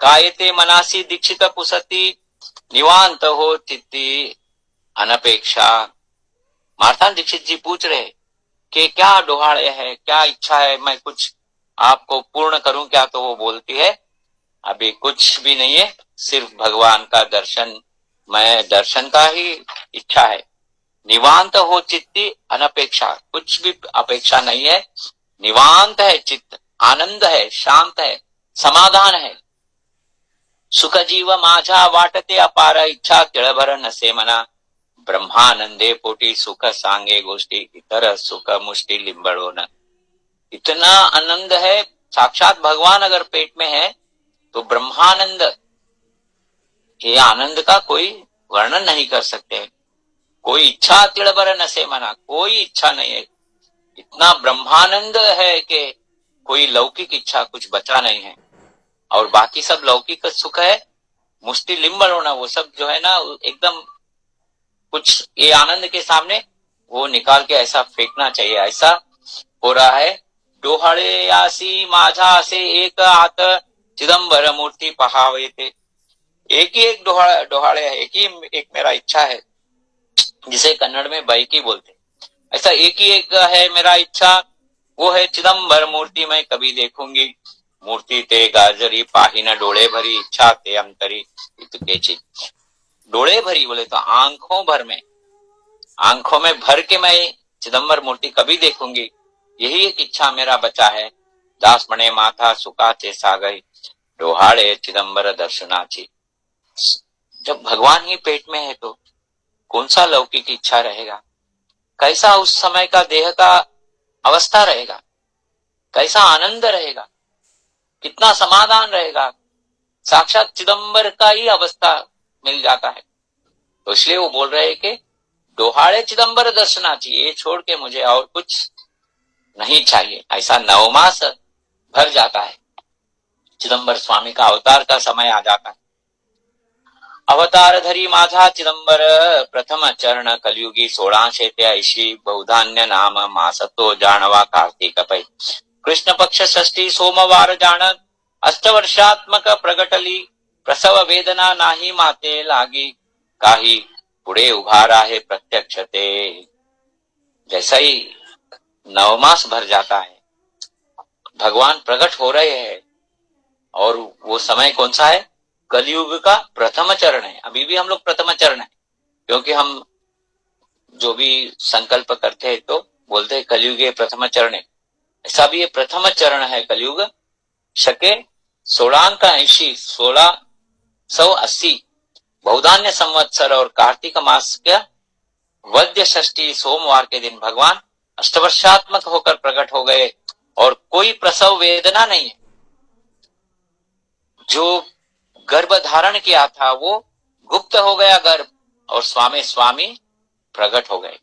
कायते मनासी दीक्षित पुसती निवांत हो चित्ती अनपेक्षा। मार्तांड दीक्षित जी पूछ रहे कि क्या डोहाड़े है, क्या इच्छा है, मैं कुछ आपको पूर्ण करूं क्या? तो वो बोलती है अभी कुछ भी नहीं है, सिर्फ भगवान का दर्शन, मैं दर्शन का ही इच्छा है। निवांत हो चित्ती अनपेक्षा, कुछ भी अपेक्षा नहीं है। निवांत है चित्त, आनंद है, शांत है, समाधान है। सुख जीव माझा वाटते अपार इच्छा केळभर नसे मना। ब्रह्मानंदे पोटी सुख सांगे गोष्टी इतर सुख मुष्टि लिंबड़ो न। इतना आनंद है, साक्षात भगवान अगर पेट में है तो ब्रह्मानंद, ये आनंद का कोई वर्णन नहीं कर सकते। कोई इच्छा तिड़बर नसे मना, कोई इच्छा नहीं है। इतना ब्रह्मानंद है कि कोई लौकिक इच्छा कुछ बचा नहीं है। और बाकी सब लौकिक सुख है, मुष्टि लिंबड़ होना, वो सब जो है ना एकदम कुछ ये आनंद के सामने वो निकाल के ऐसा फेंकना चाहिए, ऐसा हो रहा है। डोहाळे यासी माझा असे एक आत चिदंबर मूर्ति पहावे थे। एक ही एक डोहाळे है, एक ही एक मेरा इच्छा है, जिसे कन्नड़ में बैकी बोलते। ऐसा एक ही एक है मेरा इच्छा, वो है चिदंबर मूर्ति मैं कभी देखूंगी। मूर्ति ते गाजरी पाहिन डोळे भरी इच्छा ते अंतरी इतकेची। डोळे भरी बोले तो आंखों भर में, आंखों में भर के मैं चिदंबर मूर्ति कभी देखूंगी, यही एक इच्छा मेरा बचा है। दास मणे माथा सुकाचे सागई डोहाड़े चिदंबर दर्शनाची। जब भगवान ही पेट में है तो कौन सा लौकिक इच्छा रहेगा? कैसा उस समय का देह का अवस्था रहेगा, कैसा आनंद रहेगा, कितना समाधान रहेगा। साक्षात चिदंबर का ही अवस्था मिल जाता है। तो इसलिए वो बोल रहे हैं कि डोहाड़े चिदंबर दर्शनाची, ये छोड़ के मुझे और कुछ नहीं चाहिए। ऐसा नवमास भर जाता है, चिदंबर स्वामी का अवतार का समय आ जाता है। अवतार धरी माझा चिदंबर प्रथम चरण कलयुगी 1683 बहुधान्य नाम मासतो जानवा कार्तिक पै। कृष्ण पक्ष षष्ठी सोमवार जाण अष्टवर्षात्मक प्रगटली प्रसव वेदना नाही माते लागी काही पुढे उभारा है प्रत्यक्ष ते। जैसा ही नवमास भर जाता है, भगवान प्रकट हो रहे हैं, और वो समय कौन सा है? कलयुग का प्रथम चरण है। अभी भी हम लोग प्रथम चरण है, क्योंकि हम जो भी संकल्प करते हैं तो बोलते हैं कलयुग ये प्रथम चरण है। ऐसा भी ये प्रथम चरण है कलयुग। शके 1680 बहुधान्य संवत्सर और कार्तिक मास का वद्य षष्ठी सोमवार के दिन भगवान अष्टवर्षात्मक होकर प्रकट हो गए और कोई प्रसव वेदना नहीं है। जो गर्भ धारण किया था वो गुप्त हो गया गर्भ, और स्वामी प्रकट हो गए।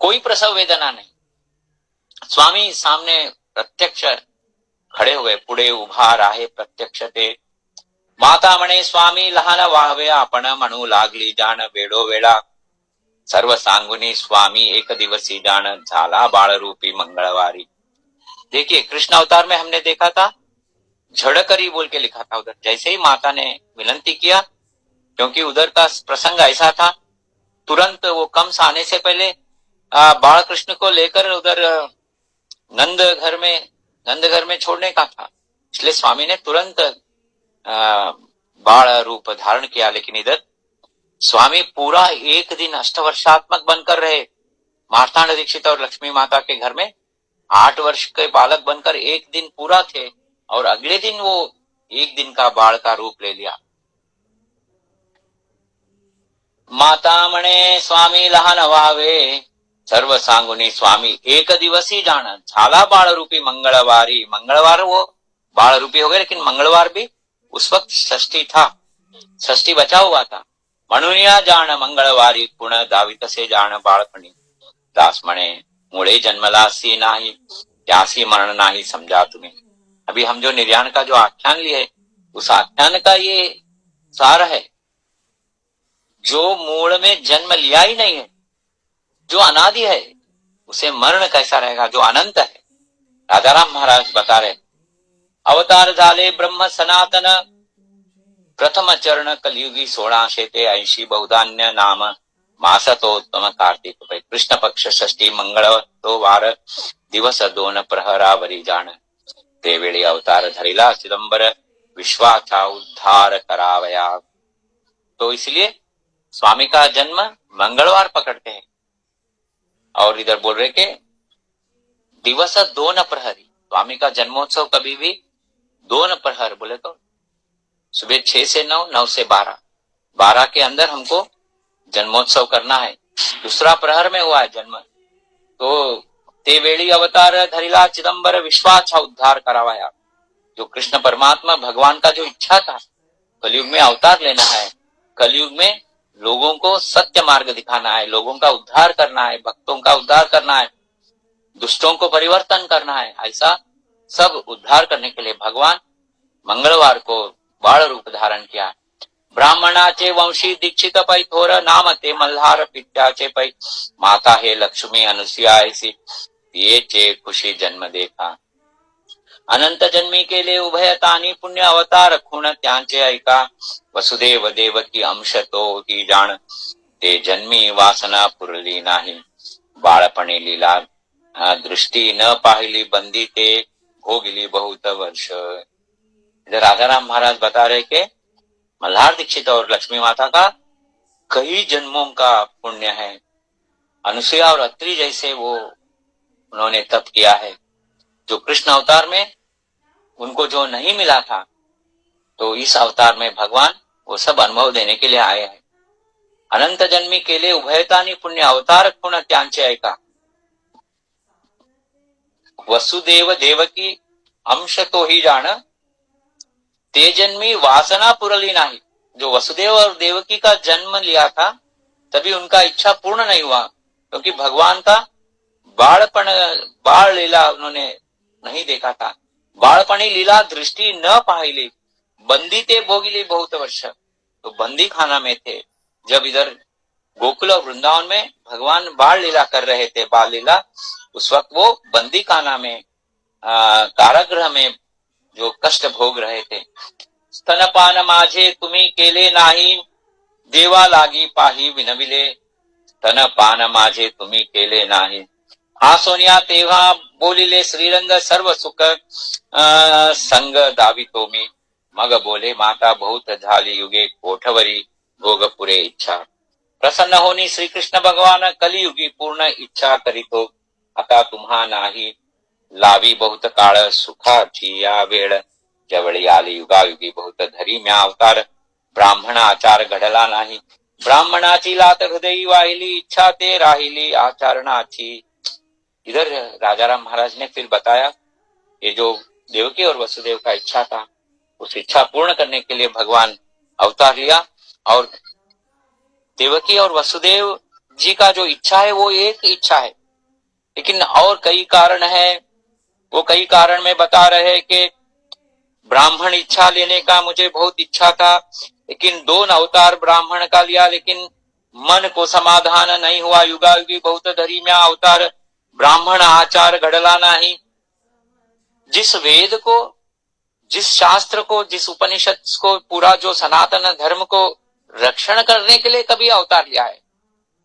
कोई प्रसव वेदना नहीं। स्वामी सामने प्रत्यक्ष खड़े हुए, पुढे उभा राहे प्रत्यक्ष ते। माता म्हणे स्वामी लहान व्हावे आपण, म्हणू लागली जाण वेळोवेळा। सर्व सांगुनी स्वामी एक दिवसी जाण, झाला बाळ रूपी मंगलवारी। देखिए कृष्ण अवतार में हमने देखा था झड़करी बोल के लिखा था उधर। जैसे ही माता ने विनंती किया, क्योंकि उधर का प्रसंग ऐसा था, तुरंत वो कंस आने से पहले बाल कृष्ण को लेकर उधर नंद घर में छोड़ने का था, इसलिए स्वामी ने तुरंत बाल रूप धारण किया। लेकिन इधर स्वामी पूरा एक दिन अष्टवर्षात्मक बनकर रहे। मार्तांड दीक्षित और लक्ष्मी माता के घर में 8 वर्ष के बालक बनकर एक दिन पूरा थे, और अगले दिन वो एक दिन का बाल का रूप ले लिया। माता म्हणे स्वामी लहान व्हावे, सर्व सांगुनी स्वामी एक दिवसी जाण, झाला बाळ रूपी मंगलवारी। मंगलवार वो बाळ रूपी हो गए, लेकिन मंगलवार भी उस वक्त षष्ठी था, षष्ठी बचा हुआ था। म्हणून या जाण मंगलवारी, कुण दावित से जाण बाळपणी। दास म्हणे मुळे जन्मलासी नाही, त्यासी मरण नाही समझा तुम्हें। अभी हम जो निर्याण का जो आख्यान लिए, उस आख्यान का ये सार है। जो मूल में जन्म लिया ही नहीं है, जो अनादि है, उसे मरण कैसा रहेगा, जो अनंत है। राजाराम महाराज बता रहे, अवतार झाले ब्रह्म सनातन, प्रथम चरण कलियुगी 1600 ते 80 बहुधान्य नाम, मासतोत्तम कार्तिक पै, कृष्ण पक्ष षष्ठी मंगळ तो वार, दिवस 2 प्रहरावरी जाण। ते वेळी अवतार धरिला चिदंबर, विश्वाचा उद्धार करावया। तो इसलिए स्वामी का जन्म मंगलवार पकड़ते हैं। और इधर बोल रहे कि दिवस 2 प्रहरी, स्वामी का जन्मोत्सव कभी भी 2 प्रहर, बोले तो सुबह 6 से 9, 9 से 12, 12 के अंदर हमको जन्मोत्सव करना है। दूसरा प्रहर में हुआ है जन्म। तो ते वेळी अवतार धरिला चिदंबर, विश्वाचा उद्धार करावाया। जो कृष्ण परमात्मा भगवान का जो इच्छा था कलयुग में अवतार लेना है, कलयुग में लोगों को सत्य मार्ग दिखाना है, लोगों का उद्धार करना है, भक्तों का उद्धार करना है, दुष्टों को परिवर्तन करना है। ऐसा सब उद्धार करने के लिए भगवान मंगलवार को बाळ रूप धारण किया। ब्राह्मणाचे वंशी दीक्षित पै, थोर नाम ते मल्हार पित्याचे पै, माता हे लक्ष्मी अनुसुया ऐसी, येचे खुशी जन्म देखा। अनंत जन्मी केले उभयतानी, पुण्य अवतार खूण त्यांचे ऐका। वसुदेव देवकी अंश तो ही जाण, ते जन्मी वासना पुरली नाही। बाळपणी लीला दृष्टी न पाहिली, बंदी ते भोगली बहुत वर्ष। इधर राजाराम महाराज बता रहे कि मल्हार दीक्षित और लक्ष्मी माता का कई जन्मों का पुण्य है। अनुसुया और अत्रि जैसे वो उन्होंने तप किया है, जो कृष्ण अवतार में उनको जो नहीं मिला था, तो इस अवतार में भगवान वो सब अनुभव देने के लिए आए हैं। अनंत जन्मी केले उभयतानी, पुण्य अवतार खूण त्यांचे ऐका। वसुदेव देवकी अंश तो ही जाण, ते जन्मी वासना पुरली नहीं। जो वसुदेव और देवकी का जन्म लिया था, तभी उनका इच्छा पूर्ण नहीं हुआ, क्योंकि भगवान का बाळ लीला उन्होंने नहीं देखा था। बाळपणी लीला दृष्टि न पाहिली, बंदी ते भोगिली बहुत वर्ष। तो बंदी खाना में थे जब इधर गोकुल और वृंदावन में भगवान बाल लीला कर रहे थे, बाल लीला, उस वक्त वो बंदी खाना में कारागृह में जो कष्ट भोग रहे थे। स्तनपान माझे तुम्ही केले नाही, देवा लागी पाही विनविले। स्तनपान माझे तुम्ही केले नाही, हा सोनिया तेव्हा बोलिले। श्रीरंग सर्व सुख संग दावितो मी, मग बोले माता बहुत झाली युगे कोठवरी भोगपुरे इच्छा। प्रसन्न होनी श्री कृष्ण भगवान कलियुगी पूर्ण इच्छा करीतो। आता तुम्हा नाही लावी बहुत काळ सुखाची या वेळ जवळी आली युगायुगी बहुत धरी म्या अवतार ब्राह्मण आचार घडला नाही। ब्राह्मणाची लात हृदयी वाहिली इच्छा ते राहिली आचरणाची। इधर राजाराम महाराज ने फिर बताया ये जो देवकी और वसुदेव का इच्छा था उस इच्छा पूर्ण करने के लिए भगवान अवतार लिया। और देवकी और वसुदेव जी का जो इच्छा है वो एक इच्छा है, लेकिन और कई कारण है। वो कई कारण में बता रहे कि ब्राह्मण इच्छा लेने का मुझे बहुत इच्छा था, लेकिन 2 अवतार ब्राह्मण का लिया, लेकिन मन को समाधान नहीं हुआ। युगायुगी बहुत धरी म्या अवतार ब्राह्मण आचार घडला नहीं। जिस वेद को, जिस शास्त्र को, जिस उपनिषद को, पूरा जो सनातन धर्म को रक्षण करने के लिए कभी अवतार लिया है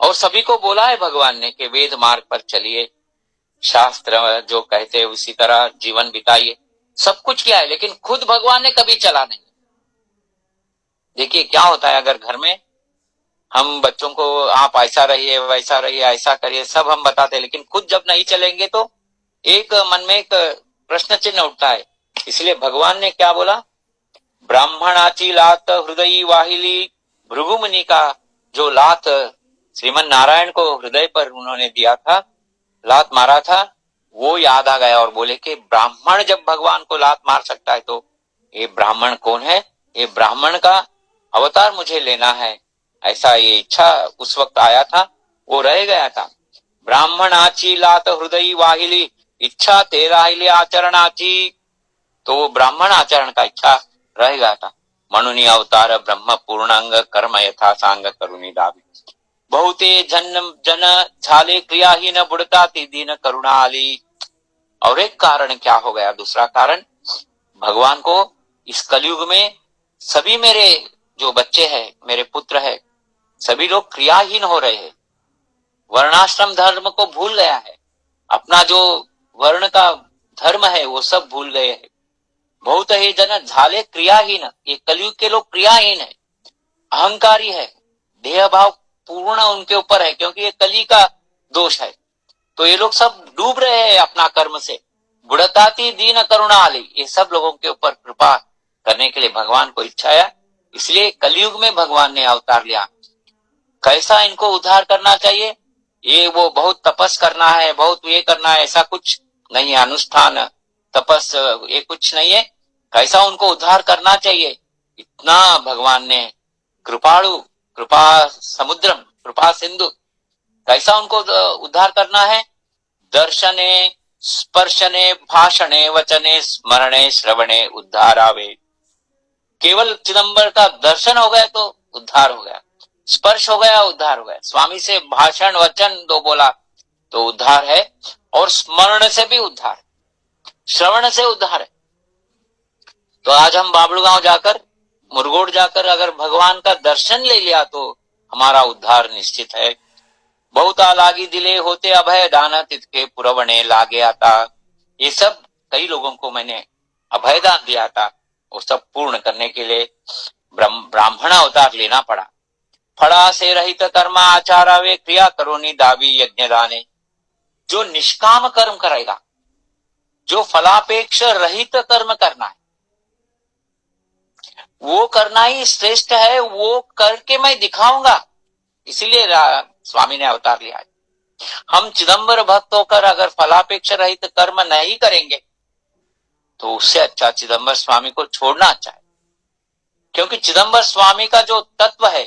और सभी को बोला है भगवान ने कि वेद मार्ग पर चलिए, शास्त्र जो कहते हैं उसी तरह जीवन बिताइए, सब कुछ किया है, लेकिन खुद भगवान ने कभी चला नहीं। देखिए क्या होता है, अगर घर में हम बच्चों को आप ऐसा रहिए, वैसा रहिए, ऐसा करिए, सब हम बताते हैं, लेकिन खुद जब नहीं चलेंगे तो एक मन में एक प्रश्न चिन्ह उठता है। इसलिए भगवान ने क्या बोला, ब्राह्मणाची लात हृदयी वाहिली। भृगु मुनि का जो लात श्रीमन नारायण को हृदय पर उन्होंने दिया था, लात मारा था, वो याद आ गया और बोले कि ब्राह्मण जब भगवान को लात मार सकता है तो ये ब्राह्मण कौन है, ये ब्राह्मण का अवतार मुझे लेना है। ऐसा ये इच्छा उस वक्त आया था, वो रह गया था। ब्राह्मणाची लात हृदयी वाहिली इच्छा ते राहिली आचरणाची। तो वो ब्राह्मण आचरण का इच्छा रह गया था। म्हणून अवतार ब्रह्म पूर्णांग कर्म यथा सांग करुणी दावी। बहुते जन झाले क्रियाहीन बुडता ती दीन करुणा आली। और एक कारण क्या हो गया, दूसरा कारण, भगवान को इस कलयुग में सभी मेरे जो बच्चे हैं, मेरे पुत्र है, सभी लोग क्रियाहीन हो रहे हैं, वर्णाश्रम धर्म को भूल गया है, अपना जो वर्ण का धर्म है वो सब भूल गए हैं। बहुत ही जन झाले क्रियाहीन, ये कलयुग के लोग क्रियाहीन है, अहंकारी है, देह भाव पूर्ण उनके ऊपर है, क्योंकि ये कली का दोष है। तो ये लोग सब डूब रहे हैं अपना कर्म से। बुढ़ताती दीन करुणा आली, ये सब लोगों के ऊपर कृपा करने के लिए भगवान को इच्छा है, इसलिए कलयुग में भगवान ने अवतार लिया। कैसा इनको उद्धार करना चाहिए, ये वो बहुत तपस करना है, बहुत ये करना है, ऐसा कुछ नहीं है, अनुष्ठान तपस ये कुछ नहीं है। कैसा उनको उद्धार करना चाहिए, इतना भगवान ने कृपाणु, कृपा समुद्रम, कृपा सिंधु, कैसा उनको उद्धार करना है, दर्शने स्पर्शने भाषणे वचने स्मरणे श्रवणे उद्धार आवे। केवल चिदंबर का दर्शन हो गया तो उद्धार हो गया, स्पर्श हो गया उद्धार हो गया, स्वामी से भाषण वचन दो बोला तो उद्धार है, और स्मरण से भी उद्धार है, श्रवण से उद्धार है। तो आज हम बाबलूगांव जाकर, मुरगोड जाकर अगर भगवान का दर्शन ले लिया तो हमारा उद्धार निश्चित है। बहुता लागी दिले होते अभय दान तितके पुरवणे लागे आता। ये सब कई लोगों को मैंने अभय दान दिया था, वो सब पूर्ण करने के लिए ब्राह्मण अवतार लेना पड़ा। फड़ा से रहित कर्म आचारा वे क्रिया करोनी दावी यज्ञ दाने। जो निष्काम कर्म करेगा, जो फलापेक्ष रहित कर्म करना है, वो करना ही श्रेष्ठ है, वो करके मैं दिखाऊंगा, इसीलिए स्वामी ने अवतार लिया है। हम चिदंबर भक्त होकर अगर फलापेक्ष रहित कर्म नहीं करेंगे तो उससे अच्छा चिदंबर स्वामी को छोड़ना अच्छा है, क्योंकि चिदंबर स्वामी का जो तत्व है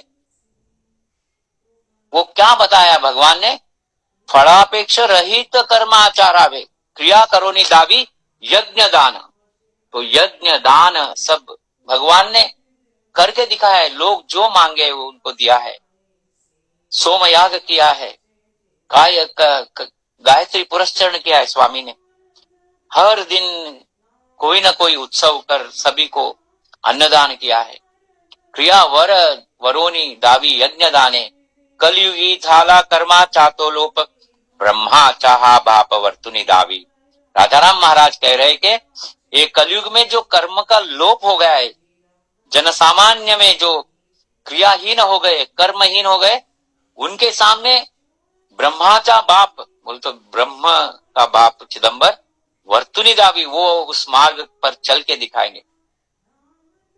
वो क्या बताया भगवान ने, फलापेक्ष रहित कर्म आचारावे क्रिया करोनी दावी यज्ञ दान। तो यज्ञ दान सब भगवान ने करके दिखाया है, लोग जो मांगे वो उनको दिया है। सोमयाग किया है, गायत्री पुरस्चरण किया है स्वामी ने, हर दिन कोई ना कोई उत्सव कर सभी को अन्नदान किया है। क्रिया वरोनी दावी यज्ञ दाने। कलयुगी झाला कर्मा चातो लोप ब्रह्मा चाहा बाप वर्तुनी दावी। राजाराम महाराज कह रहे कि ये कलयुग में जो कर्म का लोप हो गया है, जनसामान्य में जो क्रियाहीन हो गए, कर्महीन हो गए, उनके सामने ब्रह्माचा बाप, बोल तो ब्रह्म का बाप चिदंबर वर्तुनी दावी, वो उस मार्ग पर चल के दिखाएंगे।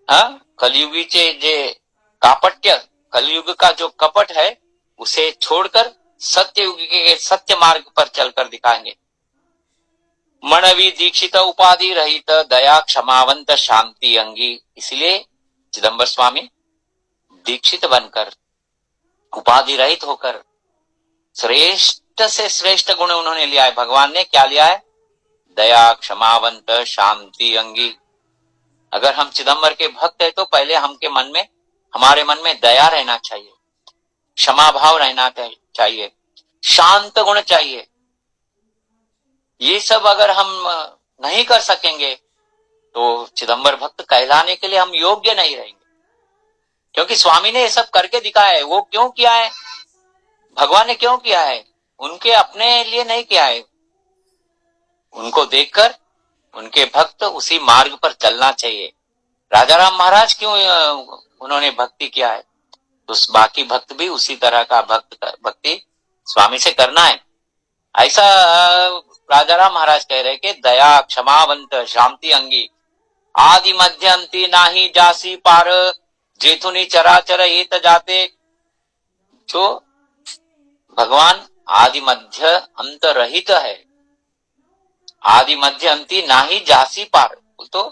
हाँ, कलयुगीचे जे कापट्य, कलयुग का जो कपट है उसे छोड़कर सत्ययुग के सत्य मार्ग पर चलकर दिखाएंगे। मनवी दीक्षित उपाधि रहित दया क्षमावंत शांति अंगी, इसलिए चिदंबर स्वामी दीक्षित बनकर उपाधि रहित होकर श्रेष्ठ से श्रेष्ठ गुण उन्होंने लिया है। भगवान ने क्या लिया है? दया क्षमावंत शांति अंगी। अगर हम चिदंबर के भक्त है तो पहले हमारे मन में दया रहना चाहिए, क्षमा भाव रहना चाहिए, शांत गुण चाहिए। ये सब अगर हम नहीं कर सकेंगे तो चिदंबर भक्त कहलाने के लिए हम योग्य नहीं रहेंगे, क्योंकि स्वामी ने ये सब करके दिखाया है। वो क्यों किया है? भगवान ने क्यों किया है? उनके अपने लिए नहीं किया है। उनको देखकर उनके भक्त उसी मार्ग पर चलना चाहिए। राजा राम महाराज क्यों उन्होंने भक्ति किया है? तो बाकी भक्त भी उसी तरह का भक्ति स्वामी से करना है। ऐसा राजा राम महाराज कह रहे कि दया क्षमावंत शांति अंगी, आदि मध्य अंति नाही जासी पार, जेथुनी चराचर एत जाते। जो भगवान आदि मध्य अंत रहित है, आदि मध्य अंति नाही जासी पार, तो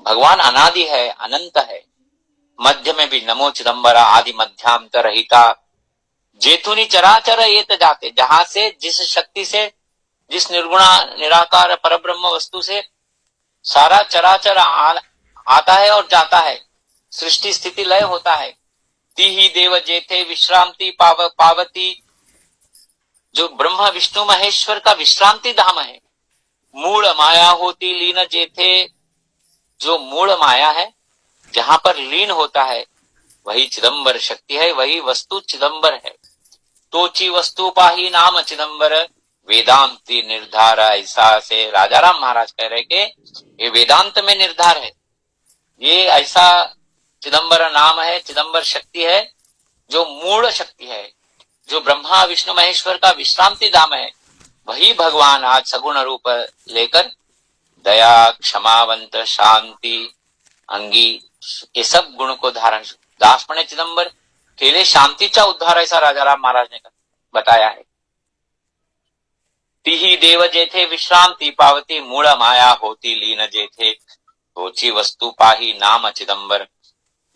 भगवान अनादि है, अनंत है। मध्य में भी नमो चिदंबरा आदि मध्यांत रहिता, जेथुनी चराचर एत जाते, जहां से जिस शक्ति से, जिस निर्गुणा निराकार परब्रह्म वस्तु से सारा चराचर आता है और जाता है, सृष्टि स्थिति लय होता है। तीही देव जेथे विश्रांति पावती, जो ब्रह्मा विष्णु महेश्वर का विश्रांति धाम है। मूल माया होती लीन जेथे, जो मूल माया है जहां पर लीन होता है वही चिदंबर शक्ति है, वही वस्तु चिदंबर है। तोची वस्तु पाही नाम चिदंबर, वेदांति निर्धार ऐसा से राजा राम महाराज कह रहे कि ये वेदांत में निर्धार है। ये ऐसा चिदंबर नाम है, चिदंबर शक्ति है जो मूल शक्ति है, जो ब्रह्मा विष्णु महेश्वर का विश्रांति धाम है। वही भगवान आज सगुण रूप लेकर दया क्षमावंत शांति अंगी, ये सब गुण को धारण, दासपणे चिदंबर केले शांतीचा उद्धार, ऐसा राजा राम महाराज ने बताया है। तिही देव जेथे विश्रांति पावती, मूल माया होती लीन जेथे, सोची वस्तु पाही नाम चिदंबर,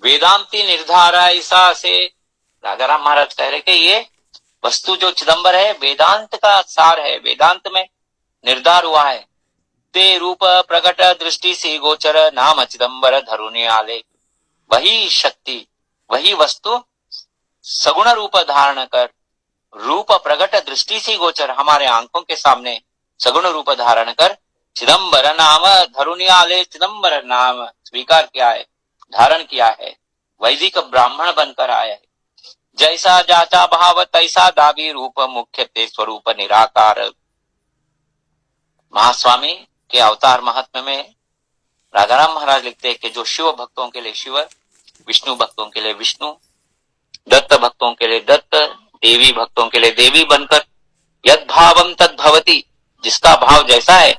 वेदांति निर्धार ऐसा से राजा राम महाराज कह रहे कि ये वस्तु जो चिदंबर है वेदांत का सार है, वेदांत में निर्धार हुआ है। ते रूप प्रकट दृष्टि से गोचर, नाम चिदंबर धरुने आले। वही शक्ति, वही वस्तु सगुण रूप धारण कर, रूप प्रकट दृष्टि से गोचर, हमारे आंखों के सामने सगुण रूप धारण कर चिदंबर नाम धरुने आले, चिदंबर नाम स्वीकार किया है, धारण किया है, वैदिक ब्राह्मण बनकर आया है। जैसा जाचा भाव तैसा दावी, रूप मुख्य ते स्वरूप निराकार। महास्वामी के अवतार महात्म्य में राजा राम महाराज लिखते हैं कि जो शिव भक्तों के लिए शिव, विष्णु भक्तों के लिए विष्णु, दत्त भक्तों के लिए दत्त, देवी भक्तों के लिए देवी बनकर यद भावम तद भवति, जिसका भाव जैसा है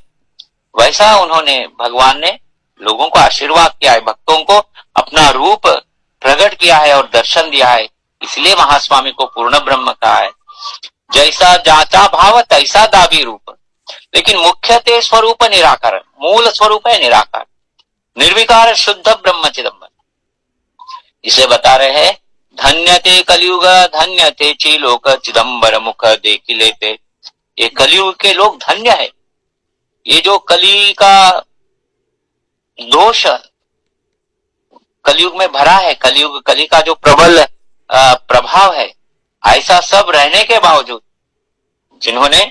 वैसा उन्होंने, भगवान ने लोगों को आशीर्वाद किया है, भक्तों को अपना रूप प्रकट किया है और दर्शन दिया है। इसलिए महास्वामी को पूर्ण ब्रह्म कहा है। जैसा जाचा भाव तैसा दावी रूप, लेकिन मुख्य ते स्वरूप निराकार, मूल स्वरूप है निराकार, निर्विकार शुद्ध ब्रह्म चिदंबर। इसे बता रहे हैं, धन्य ते कलयुग धन्य ते चिलोक, चिदंबर मुख देखी लेते। ये कलयुग के लोग धन्य है। ये जो कली का दोष कलयुग में भरा है, कली का जो प्रबल प्रभाव है, ऐसा सब रहने के बावजूद जिन्होंने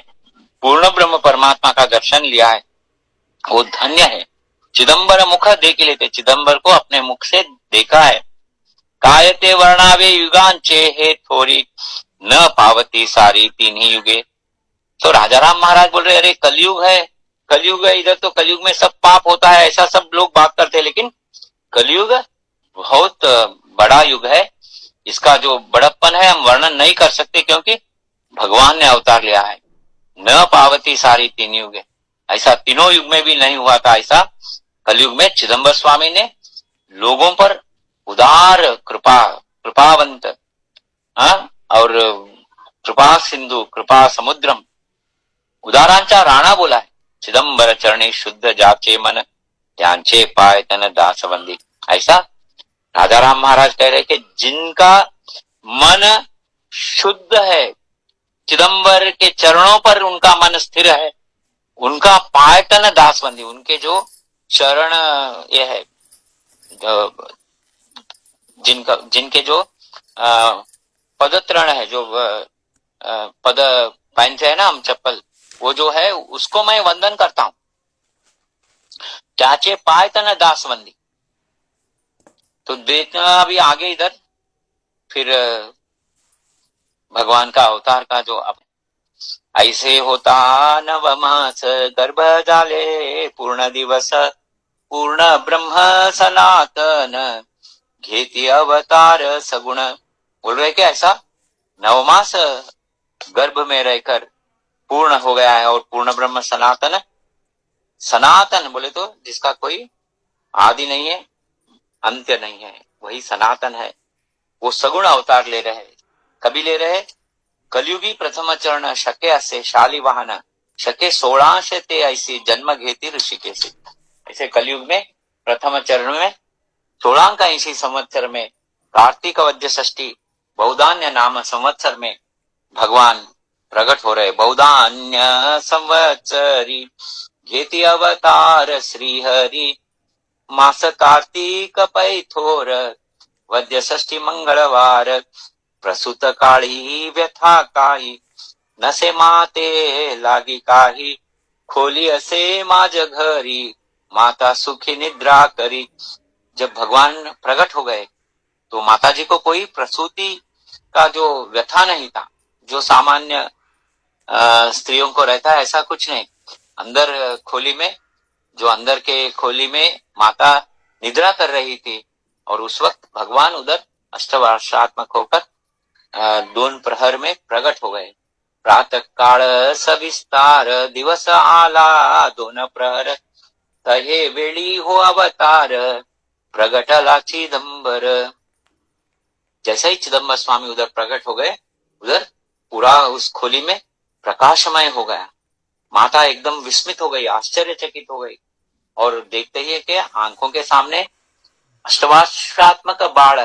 पूर्ण ब्रह्म परमात्मा का दर्शन लिया है वो धन्य है। चिदंबर मुख देख लेते, चिदंबर को अपने मुख से देखा है। कायते वर्णावे युगांचे हे थोड़ी, न पावती सारी तीन ही युगे। तो राजा राम महाराज बोल रहे अरे कलयुग है, कलयुग है, इधर तो कलयुग में सब पाप होता है, ऐसा सब लोग बात करते हैं, लेकिन कलयुग बहुत बड़ा युग है। इसका जो बड़प्पन है हम वर्णन नहीं कर सकते, क्योंकि भगवान ने अवतार लिया है। न पावती सारी तीन युग है, ऐसा तीनों युग में भी नहीं हुआ था। ऐसा कलयुग में चिदंबर स्वामी ने लोगों पर उदार कृपावंत और कृपा सिंधु कृपा समुद्रम उदारांचा राणा बोला है। चिदंबर चरणी शुद्ध जाचे मन त्यांचे पाय तन दासबंदी। ऐसा राजा राम महाराज कह रहे कि जिनका मन शुद्ध है, चिदंबर के चरणों पर उनका मन स्थिर है, उनका पायतन दासबंदी, उनके जो चरण ये है, जिनके जो पदतरण है, जो पद पहनते हैं ना हम चप्पल, वो जो है उसको मैं वंदन करता हूं। चाचे पायतन दासबंदी। तो देखना अभी आगे इधर फिर भगवान का अवतार का जो अब ऐसे होता नवमास गर्भ जाले पूर्ण दिवस पूर्ण ब्रह्म सनातन घेती अवतार सगुण। बोल रहे कि ऐसा नवमास गर्भ में रहकर पूर्ण हो गया है, और पूर्ण ब्रह्म सनातन, सनातन बोले तो जिसका कोई आदि नहीं है, अंत्य नहीं है, वही सनातन है। वो सगुण अवतार ले रहे। कभी ले रहे? कलयुगी प्रथम चरण शके असे शाली वाहन शके 16 ते ऐसी जन्म घेती ऋषिकेश। ऐसे कलयुग में प्रथम चरण में 16 संवत्सर में कार्तिक वद्य षष्ठी बहुधान्य नाम संवत्सर में भगवान प्रकट हो रहे। बहुधान्य संवत्सरी घेती अवतार श्री हरि मास कार्तिक पैथोर वद्य षष्ठी मंगलवार प्रसूत काळी व्यथा काही नसे माते लागी काही खोली असे माझ घरी माता सुखी निद्रा करी। जब भगवान प्रकट हो गए तो माता जी को कोई प्रसूति का जो व्यथा नहीं था, जो सामान्य स्त्रियों को रहता है, ऐसा कुछ नहीं। अंदर खोली में, जो अंदर के खोली में माता निद्रा कर रही थी, और उस वक्त भगवान उधर अष्टवर्षात्मक होकर 2 प्रहर में प्रकट हो गए। प्रातः काळ सविस्तार दिवस आला 2 प्रहर तहे वेळी हो अवतार प्रगटला चिदंबर। जैसे ही चिदंबर स्वामी उधर प्रकट हो गए, उधर पूरा उस खोली में प्रकाशमय हो गया। माता एकदम विस्मित हो गई, आश्चर्यचकित हो गई, और देखते ही कि आंखों के सामने अष्टवर्षात्मक बाळ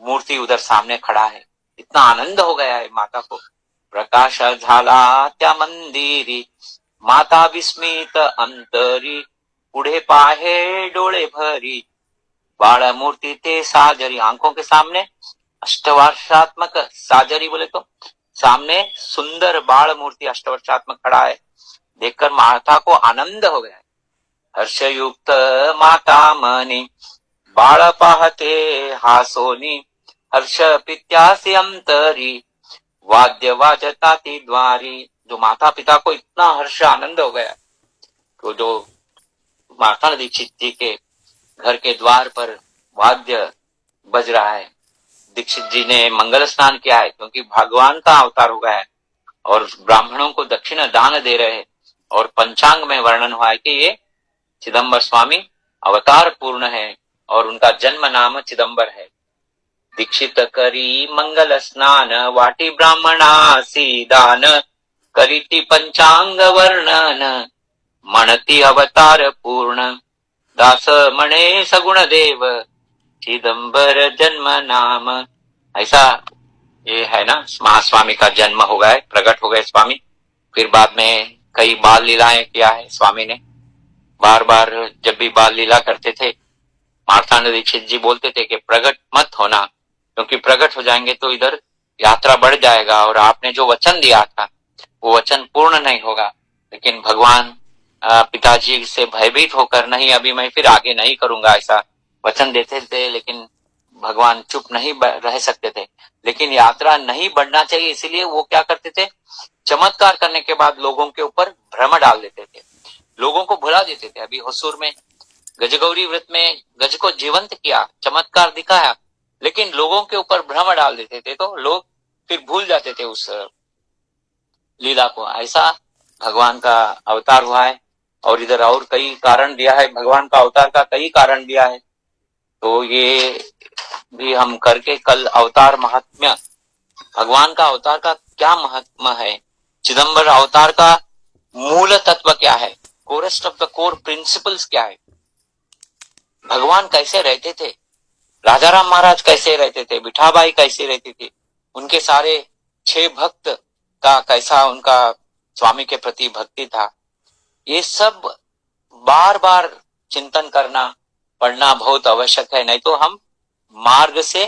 मूर्ति उधर सामने खड़ा है। इतना आनंद हो गया है माता को। प्रकाश झाला त्या मंदिरी माता विस्मित अंतरी पुढे पाहे डोळे भरी बाळ मूर्ति ते साजरी। आंखों के सामने अष्टवर्षात्मक साजरी बोले तो सामने सुंदर बाळ मूर्ति अष्टवर्षात्मक खड़ा है। देखकर माता को आनंद हो गया। हर्षयुक्त माता मनी बाळ पाहते हासोनी हर्ष पित्यासी अंतरी वाद्य वाजता ती द्वारी। जो माता पिता को इतना हर्ष आनंद हो गया, तो जो माता दीक्षित जी के घर के द्वार पर वाद्य बज रहा है। दीक्षित जी ने मंगल स्नान किया है, क्योंकि भगवान का अवतार हो गया है, और ब्राह्मणों को दक्षिणा दान दे रहे हैं। और पंचांग में वर्णन हुआ है कि ये चिदंबर स्वामी अवतार पूर्ण है, और उनका जन्म नाम चिदंबर है। दीक्षित करी मंगल स्नान वाटी ब्राह्मणासी दान करीती पंचांग वर्णन म्हणती अवतार पूर्ण दास मणे सगुण देव चिदंबर जन्म नाम। ऐसा ये है ना, महास्वामी का जन्म हो गया है, प्रकट हो गए स्वामी। फिर बाद में कई बाल लीलाएं किया है स्वामी ने। बार बार जब भी बाल लीला करते थे, मार्तांड दीक्षित जी बोलते थे कि प्रकट मत होना, क्योंकि प्रकट हो जाएंगे तो इधर यात्रा बढ़ जाएगा, और आपने जो वचन दिया था वो वचन पूर्ण नहीं होगा। लेकिन भगवान पिताजी से भयभीत होकर, नहीं अभी मैं फिर आगे नहीं करूंगा, ऐसा वचन देते थे। लेकिन भगवान चुप नहीं रह सकते थे। लेकिन यात्रा नहीं बढ़ना चाहिए, इसीलिए वो क्या करते थे, चमत्कार करने के बाद लोगों के ऊपर भ्रम डाल देते थे, लोगों को भुला देते थे। अभी होसूर में गजगौरी व्रत में गज को जीवंत किया, चमत्कार दिखाया, लेकिन लोगों के ऊपर भ्रम डाल देते थे तो लोग फिर भूल जाते थे उस लीला को। ऐसा भगवान का अवतार हुआ है। और इधर और कई कारण दिया है, भगवान का अवतार का कई कारण दिया है, तो ये भी हम करके कल अवतार महात्म्य, भगवान का अवतार का क्या महत्व है, चिदंबर अवतार का मूल तत्व क्या है, कोरेस्ट ऑफ द कोर प्रिंसिपल्स क्या है, भगवान कैसे रहते थे, राजा राम महाराज कैसे रहते थे, बिठाबाई कैसे रहती थी, उनके सारे 6 भक्त का कैसा उनका स्वामी के प्रति भक्ति था, ये सब बार बार चिंतन करना पढ़ना बहुत आवश्यक है। नहीं तो हम मार्ग से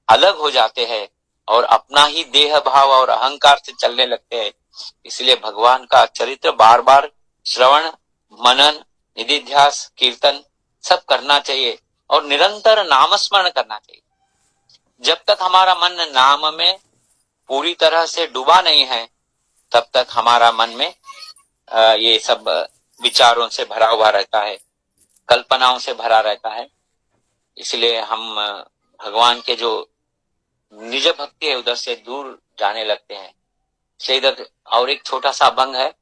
अलग हो जाते हैं और अपना ही देह भाव और अहंकार से चलने लगते हैं। इसलिए भगवान का चरित्र बार बार श्रवण मनन निधिध्यास कीर्तन सब करना चाहिए और निरंतर नामस्मरण करना चाहिए। जब तक हमारा मन नाम में पूरी तरह से डूबा नहीं है तब तक हमारा मन में ये सब विचारों से भरा हुआ रहता है, कल्पनाओं से भरा रहता है। इसलिए हम भगवान के जो निज भक्ति है उधर से दूर जाने लगते हैं। इसलिए इधर और एक छोटा सा अभंग है,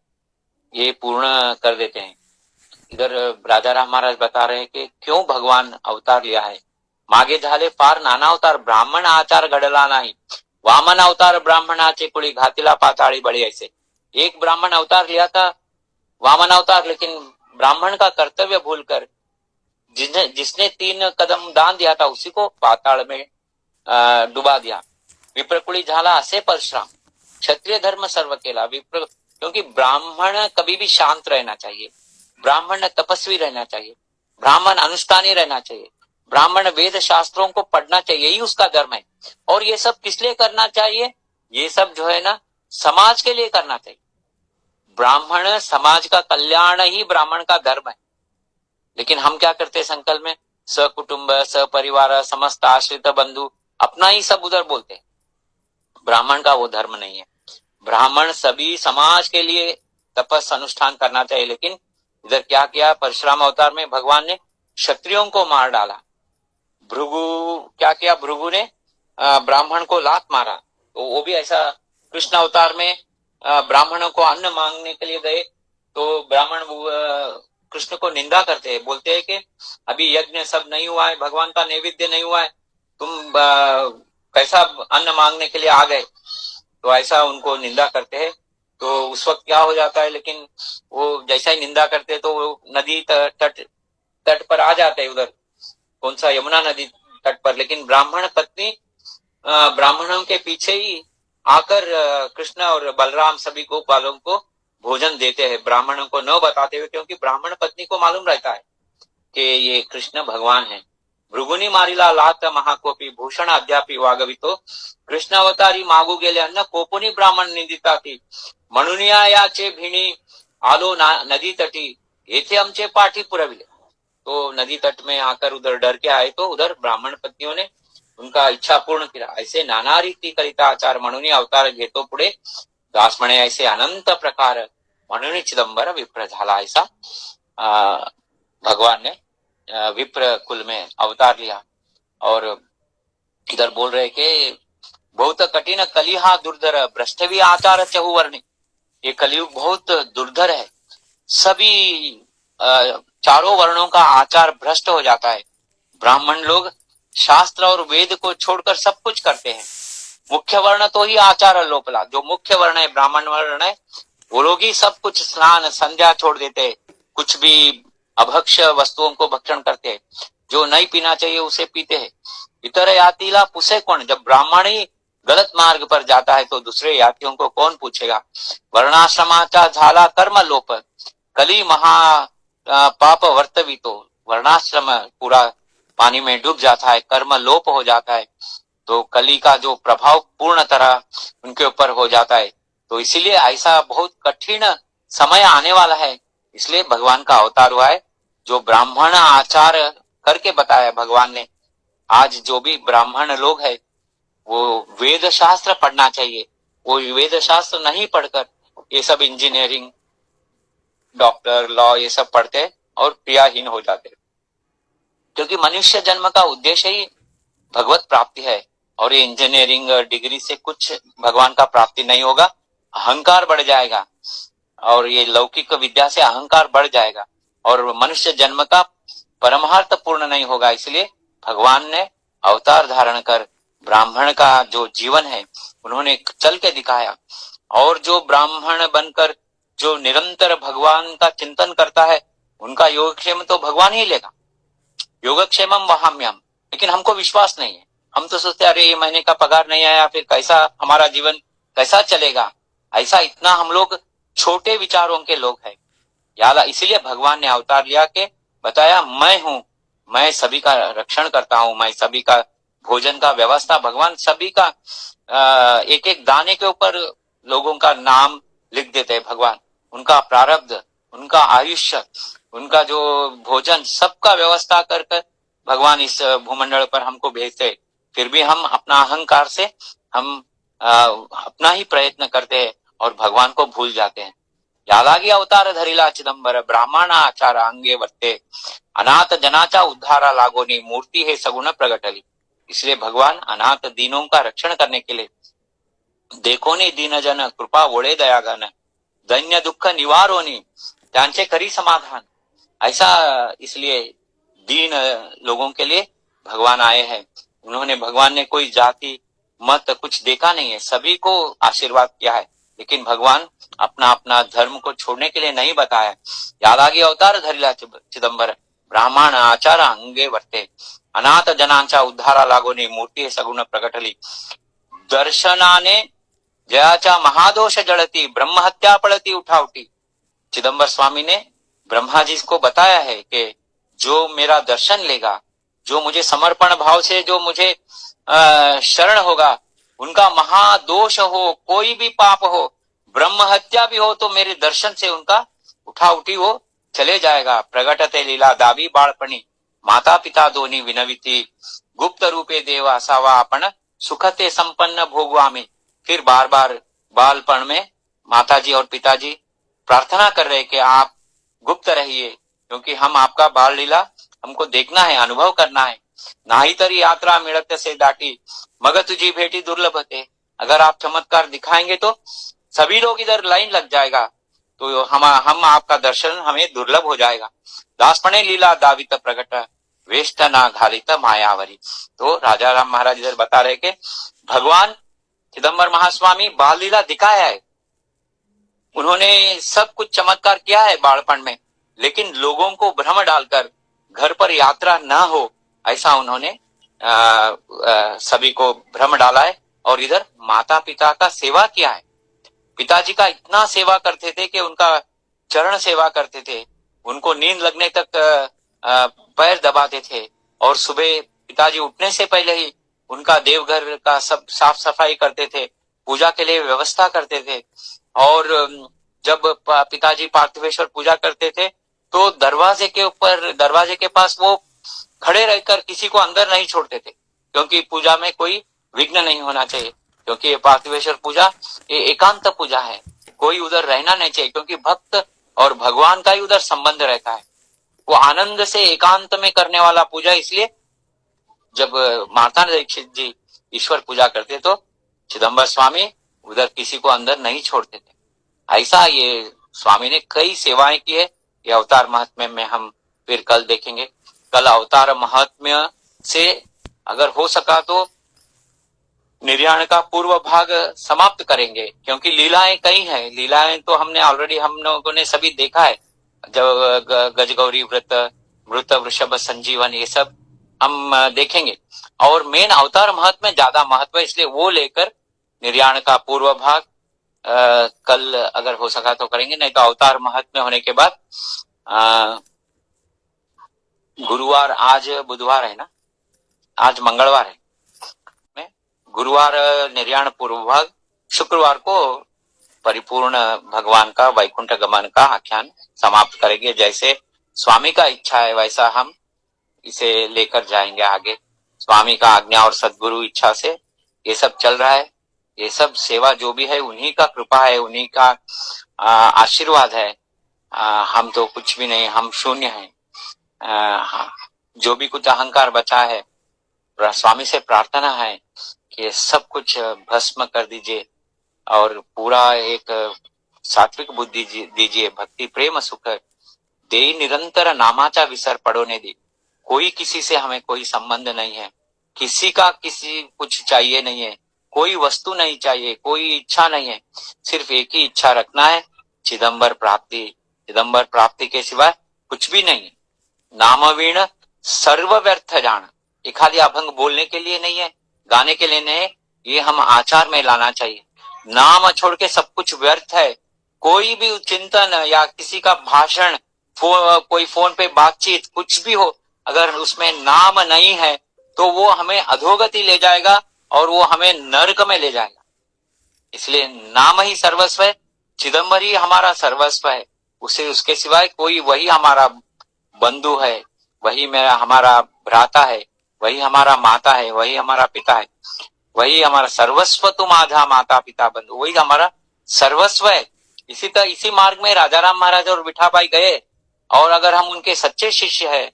ये पूर्ण कर देते हैं। इधर राजा राम महाराज बता रहे हैं कि क्यों भगवान अवतार लिया है। मागे झाले फार नाना अवतार, ब्राह्मण आचार घडला नाही, वामन अवतार ब्राह्मणाचे कुळी, घातिला पाताळी बळी। ऐसे एक ब्राह्मण अवतार लिया था, वामन अवतार, लेकिन ब्राह्मण का कर्तव्य भूलकर जिसने 3 कदम दान दिया था उसी को पाताल में डुबा दिया। विप्रकुली झाला असे परशुराम, क्षत्रिय धर्म सर्व केला विप्र। क्योंकि ब्राह्मण कभी भी शांत रहना चाहिए, ब्राह्मण तपस्वी रहना चाहिए, ब्राह्मण अनुष्ठानी रहना चाहिए, ब्राह्मण वेद शास्त्रों को पढ़ना चाहिए, यही उसका धर्म है। और ये सब किस लिए करना चाहिए, ये सब जो है ना समाज के लिए करना चाहिए। ब्राह्मण समाज का कल्याण ही ब्राह्मण का धर्म है। लेकिन हम क्या करते हैं संकल्प में, सकुटुंब सपरिवार समस्त आश्रित बंधु, अपना ही सब उधर बोलते हैं। ब्राह्मण का वो धर्म नहीं है। ब्राह्मण सभी समाज के लिए तपस अनुष्ठान करना चाहिए। लेकिन इधर क्या किया, परशुराम अवतार में भगवान ने क्षत्रियों को मार डाला। भृगु क्या किया, भृगु ने ब्राह्मण को लात मारा। तो वो भी ऐसा कृष्ण अवतार में ब्राह्मणों को अन्न मांगने के लिए गए तो ब्राह्मण कृष्ण को निंदा करते हैं, बोलते हैं कि अभी यज्ञ सब नहीं हुआ है, भगवान का नैवेद्य नहीं हुआ है, तुम कैसा अन्न मांगने के लिए आ गए। तो ऐसा उनको निंदा करते हैं। तो उस वक्त क्या हो जाता है, लेकिन वो जैसा ही निंदा करते हैं तो वो नदी तट पर आ जाते हैं, उधर कौन सा यमुना नदी तट पर। लेकिन ब्राह्मण पत्नी ब्राह्मणों के पीछे ही आकर कृष्ण और बलराम सभी गोपालों को भोजन देते हैं, ब्राह्मणों को न बताते हुए, क्योंकि ब्राह्मण पत्नी को मालूम रहता है कि ये कृष्ण भगवान है। भृगुनी मारिला लात महाकोपी, भूषण अद्यापि वागवितो, कृष्ण अवतारी मागू गेले अन्न, कोपुनी ब्राह्मण निंदिता थी, म्हणून याचे भिणी आलो नदी तटी, येथे आमचे पाठी पुरविले। तो नदी तट में आकर उधर डर के आए तो उधर ब्राह्मण पत्नियों ने उनका इच्छा पूर्ण किया। ऐसे नाना रीती करिता आचार, म्हणून अवतार घेतो पुढे दास म्हणे, ऐसे अनंत प्रकार म्हणून चिदंबर विप्र झाला। ऐसा भगवान ने विप्र कुल में अवतार लिया। और इधर बोल रहे कि बहुत कठिन कलिहा दुर्धर, भ्रष्ट भी आचार चहुवर्णी। ये कलयुग बहुत दुर्धर है, सभी चारों वर्णों का आचार भ्रष्ट हो जाता है। ब्राह्मण लोग शास्त्र और वेद को छोड़कर सब कुछ करते हैं। मुख्य वर्ण तो ही आचार लोपला, जो मुख्य वर्ण है ब्राह्मण वर्ण है, वो लोग ही सब कुछ स्नान संध्या छोड़ देते हैं, कुछ भी अभक्ष्य वस्तुओं को भक्षण करते हैं, जो नहीं पीना चाहिए उसे पीते हैं। इतर यातीला पुसे कौन, जब ब्राह्मण ही गलत मार्ग पर जाता है तो दूसरे यातियों को कौन पूछेगा। वर्णाश्रमाचा झाला कर्म लोप, कली महा पाप वर्तवितो। वर्णाश्रम पूरा पानी में डूब जाता है, कर्म लोप हो जाता है, तो कली का जो प्रभाव पूर्ण तरह उनके ऊपर हो जाता है। तो इसीलिए ऐसा बहुत कठिन समय आने वाला है, इसलिए भगवान का अवतार हुआ है, जो ब्राह्मण आचार करके बताया भगवान ने। आज जो भी ब्राह्मण लोग है वो वेद शास्त्र पढ़ना चाहिए, वो वेद शास्त्र नहीं पढ़कर ये सब इंजीनियरिंग डॉक्टर लॉ ये सब पढ़ते और क्रियाहीन हो जाते। क्योंकि मनुष्य जन्म का उद्देश्य ही भगवत प्राप्ति है। और ये इंजीनियरिंग डिग्री से कुछ भगवान का प्राप्ति नहीं होगा, अहंकार बढ़ जाएगा, और ये लौकिक विद्या से अहंकार बढ़ जाएगा और मनुष्य जन्म का परमार्थ पूर्ण नहीं होगा। इसलिए भगवान ने अवतार धारण कर ब्राह्मण का जो जीवन है उन्होंने चल के दिखाया। और जो ब्राह्मण बनकर जो निरंतर भगवान का चिंतन करता है उनका योगक्षेम तो भगवान ही लेगा, योगक्षेमम वहाम्यम। लेकिन हमको विश्वास नहीं है, हम तो सोचते अरे ये महीने का पगार नहीं आया, फिर कैसा हमारा जीवन कैसा चलेगा। ऐसा इतना हम लोग छोटे विचारों के लोग हैं याद। इसीलिए भगवान ने अवतार लिया के बताया मैं हूं, मैं सभी का रक्षण करता हूं, मैं सभी का भोजन का व्यवस्था, भगवान सभी का एक एक दाने के ऊपर लोगों का नाम लिख देते हैं भगवान, उनका प्रारब्ध, उनका आयुष्य, उनका जो भोजन, सबका व्यवस्था कर कर भगवान इस भूमंडल पर हमको भेजते। फिर भी हम अपना अहंकार से हम अपना ही प्रयत्न करते हैं और भगवान को भूल जाते हैं। यादागी अवतार धरिला चिदंबर ब्राह्मण आचार अंगे वर्ते अनाथ जनाचा उद्धारा लागोनी मूर्ति है सगुण प्रगटली। इसलिए भगवान अनाथ दीनों का रक्षण करने के लिए देखोनी दीन जन कृपा वोड़े दयागन दैन्य दुख निवारोनी त्यांचे करी समाधान। ऐसा इसलिए दीन लोगों के लिए भगवान आए हैं। उन्होंने भगवान ने कोई जाति मत कुछ देखा नहीं है, सभी को आशीर्वाद किया है, लेकिन भगवान अपना अपना धर्म को छोड़ने के लिए नहीं बताया। यादागी अवतार धरिला चिदंबर ब्राह्मण आचार अंगे वर्ते अनाथ जनांचा उद्धारा लागोनी मूर्ती सगुण प्रगटली। दर्शनाने जयाचा महादोष जड़ती ब्रह्म हत्या पड़ती उठाउटी। चिदंबर स्वामी ने ब्रह्मा जी को बताया है कि जो मेरा दर्शन लेगा, जो मुझे समर्पण भाव से जो मुझे शरण होगा, उनका महादोष हो, कोई भी पाप हो, ब्रह्म हत्या भी हो, तो मेरे दर्शन से उनका उठा उठी वो चले जाएगा। प्रगटते लीला दावी बाळपणी माता पिता दोनी विनविती गुप्त रूपे देवा सावा आपण सुखते संपन्न भोगवामी। फिर बार बार बालपण में माताजी और पिताजी प्रार्थना कर रहे कि आप गुप्त रहिए, क्योंकि हम आपका बाल लीला हमको देखना है, अनुभव करना है। नाही तरी यात्रा मिळत से दाटी मग तुझी भेटी दुर्लभ थे। अगर आप चमत्कार दिखाएंगे तो सभी लोग इधर लाइन लग जाएगा, तो हम आपका दर्शन हमें दुर्लभ हो जाएगा। दासपणे लीला दावित प्रकट वेष्ट ना घालित मायावरी। तो राजा राम महाराज इधर बता रहे कि भगवान चिदंबर महास्वामी बाल लीला दिखाया है, उन्होंने सब कुछ चमत्कार किया है बालपन में, लेकिन लोगों को भ्रम डालकर घर पर यात्रा ना हो ऐसा उन्होंने सभी को भ्रम डाला है। और इधर माता पिता का सेवा किया है, पिताजी का इतना सेवा करते थे कि उनका चरण सेवा करते थे, उनको नींद लगने तक पैर दबाते थे, और सुबह पिताजी उठने से पहले ही उनका देवघर का सब साफ सफाई करते थे, पूजा के लिए व्यवस्था करते थे। और जब पिताजी पार्थिवेश्वर पूजा करते थे तो दरवाजे के ऊपर, दरवाजे के पास वो खड़े रहकर किसी को अंदर नहीं छोड़ते थे, क्योंकि पूजा में कोई विघ्न नहीं होना चाहिए, क्योंकि ये पार्थिवेश्वर पूजा ये एकांत पूजा है, कोई उधर रहना नहीं चाहिए, क्योंकि भक्त और भगवान का ही उधर संबंध रहता है। वो आनंद से एकांत में करने वाला पूजा। इसलिए जब मार्तांड दीक्षित जी ईश्वर पूजा करते तो चिदंबर स्वामी उधर किसी को अंदर नहीं छोड़ते थे। ऐसा ये स्वामी ने कई सेवाएं की है। ये अवतार महात्म्य में हम फिर कल देखेंगे। कल अवतार महात्म्य से अगर हो सका तो निर्याण का पूर्व भाग समाप्त करेंगे, क्योंकि लीलाएं कई हैं। लीलाएं तो हमने ऑलरेडी हम लोगों ने सभी देखा है, जब गजगौरी व्रत, मृत वृषभ संजीवन, ये सब हम देखेंगे। और मेन अवतार महात्म्य ज्यादा महत्व है, इसलिए वो लेकर निर्याण का पूर्व भाग कल अगर हो सका तो करेंगे, नहीं तो अवतार महात्म्य होने के बाद गुरुवार, आज बुधवार है ना, आज मंगलवार है, गुरुवार निर्याण पूर्व भाग, शुक्रवार को परिपूर्ण भगवान का वैकुंठ गमन का आख्यान समाप्त करेंगे। जैसे स्वामी का इच्छा है वैसा हम इसे लेकर जाएंगे आगे। स्वामी का आज्ञा और सद्गुरु इच्छा से ये सब चल रहा है। ये सब सेवा जो भी है उन्हीं का कृपा है, उन्हीं का आशीर्वाद है। हम तो कुछ भी नहीं, हम शून्य हैं। जो भी कुछ अहंकार बचा है, स्वामी से प्रार्थना है कि सब कुछ भस्म कर दीजिए और पूरा एक सात्विक बुद्धि दीजिए, भक्ति प्रेम सुख दे निरंतर नामाचा विसर पड़ोने दी। कोई किसी से हमें कोई संबंध नहीं है, किसी का किसी कुछ चाहिए नहीं है, कोई वस्तु नहीं चाहिए, कोई इच्छा नहीं है, सिर्फ एक ही इच्छा रखना है, चिदंबर प्राप्ति। चिदंबर प्राप्ति के सिवा कुछ भी नहीं है। नामवीण सर्व व्यर्थ जान, ये खाली अभंग बोलने के लिए नहीं है, गाने के लिए नहीं है, ये हम आचार में लाना चाहिए। नाम छोड़ के सब कुछ व्यर्थ है। कोई भी चिंतन या किसी का भाषण, कोई फोन पे बातचीत कुछ भी हो, अगर उसमें नाम नहीं है तो वो हमें अधोगति ले जाएगा और वो हमें नरक में ले जाएगा। इसलिए नाम ही सर्वस्व है, चिदंबर ही हमारा सर्वस्व है। उसे उसके सिवाय कोई, वही हमारा बंधु है, वही मेरा हमारा भ्राता है, वही हमारा माता है, वही हमारा पिता है, वही हमारा सर्वस्व। तुम आधा माता पिता बंधु, वही हमारा सर्वस्व है। इसी मार्ग में राजाराम महाराज और विठाबाई गए, और अगर हम उनके सच्चे शिष्य है,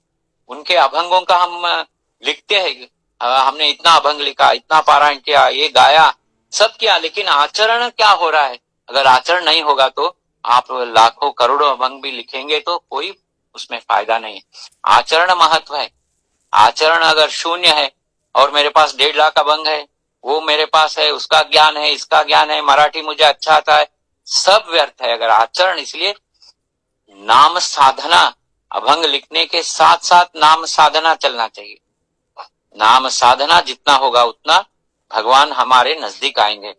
उनके अभंगों का हम लिखते हैं, हमने इतना अभंग लिखा, इतना पारायण किया, ये गाया, सब किया, लेकिन आचरण क्या हो रहा है? अगर आचरण नहीं होगा तो आप लाखों करोड़ों अभंग भी लिखेंगे तो कोई उसमें फायदा नहीं है। आचरण महत्व है। आचरण अगर शून्य है और मेरे पास 1.5 लाख अभंग है, वो मेरे पास है, उसका ज्ञान है, इसका ज्ञान है, मराठी मुझे अच्छा आता है, सब व्यर्थ है अगर आचरण। इसलिए नाम साधना, अभंग लिखने के साथ साथ नाम साधना चलना चाहिए। नाम साधना जितना होगा उतना भगवान हमारे नजदीक आएंगे।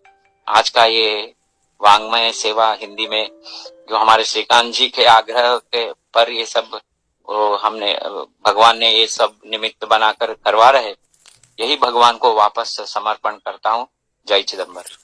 आज का ये वांग्मय सेवा हिंदी में जो हमारे श्रीकांत जी के आग्रह के पर ये सब हमने भगवान ने ये सब निमित्त बनाकर करवा रहे, यही भगवान को वापस समर्पण करता हूँ। जय चिदंबर।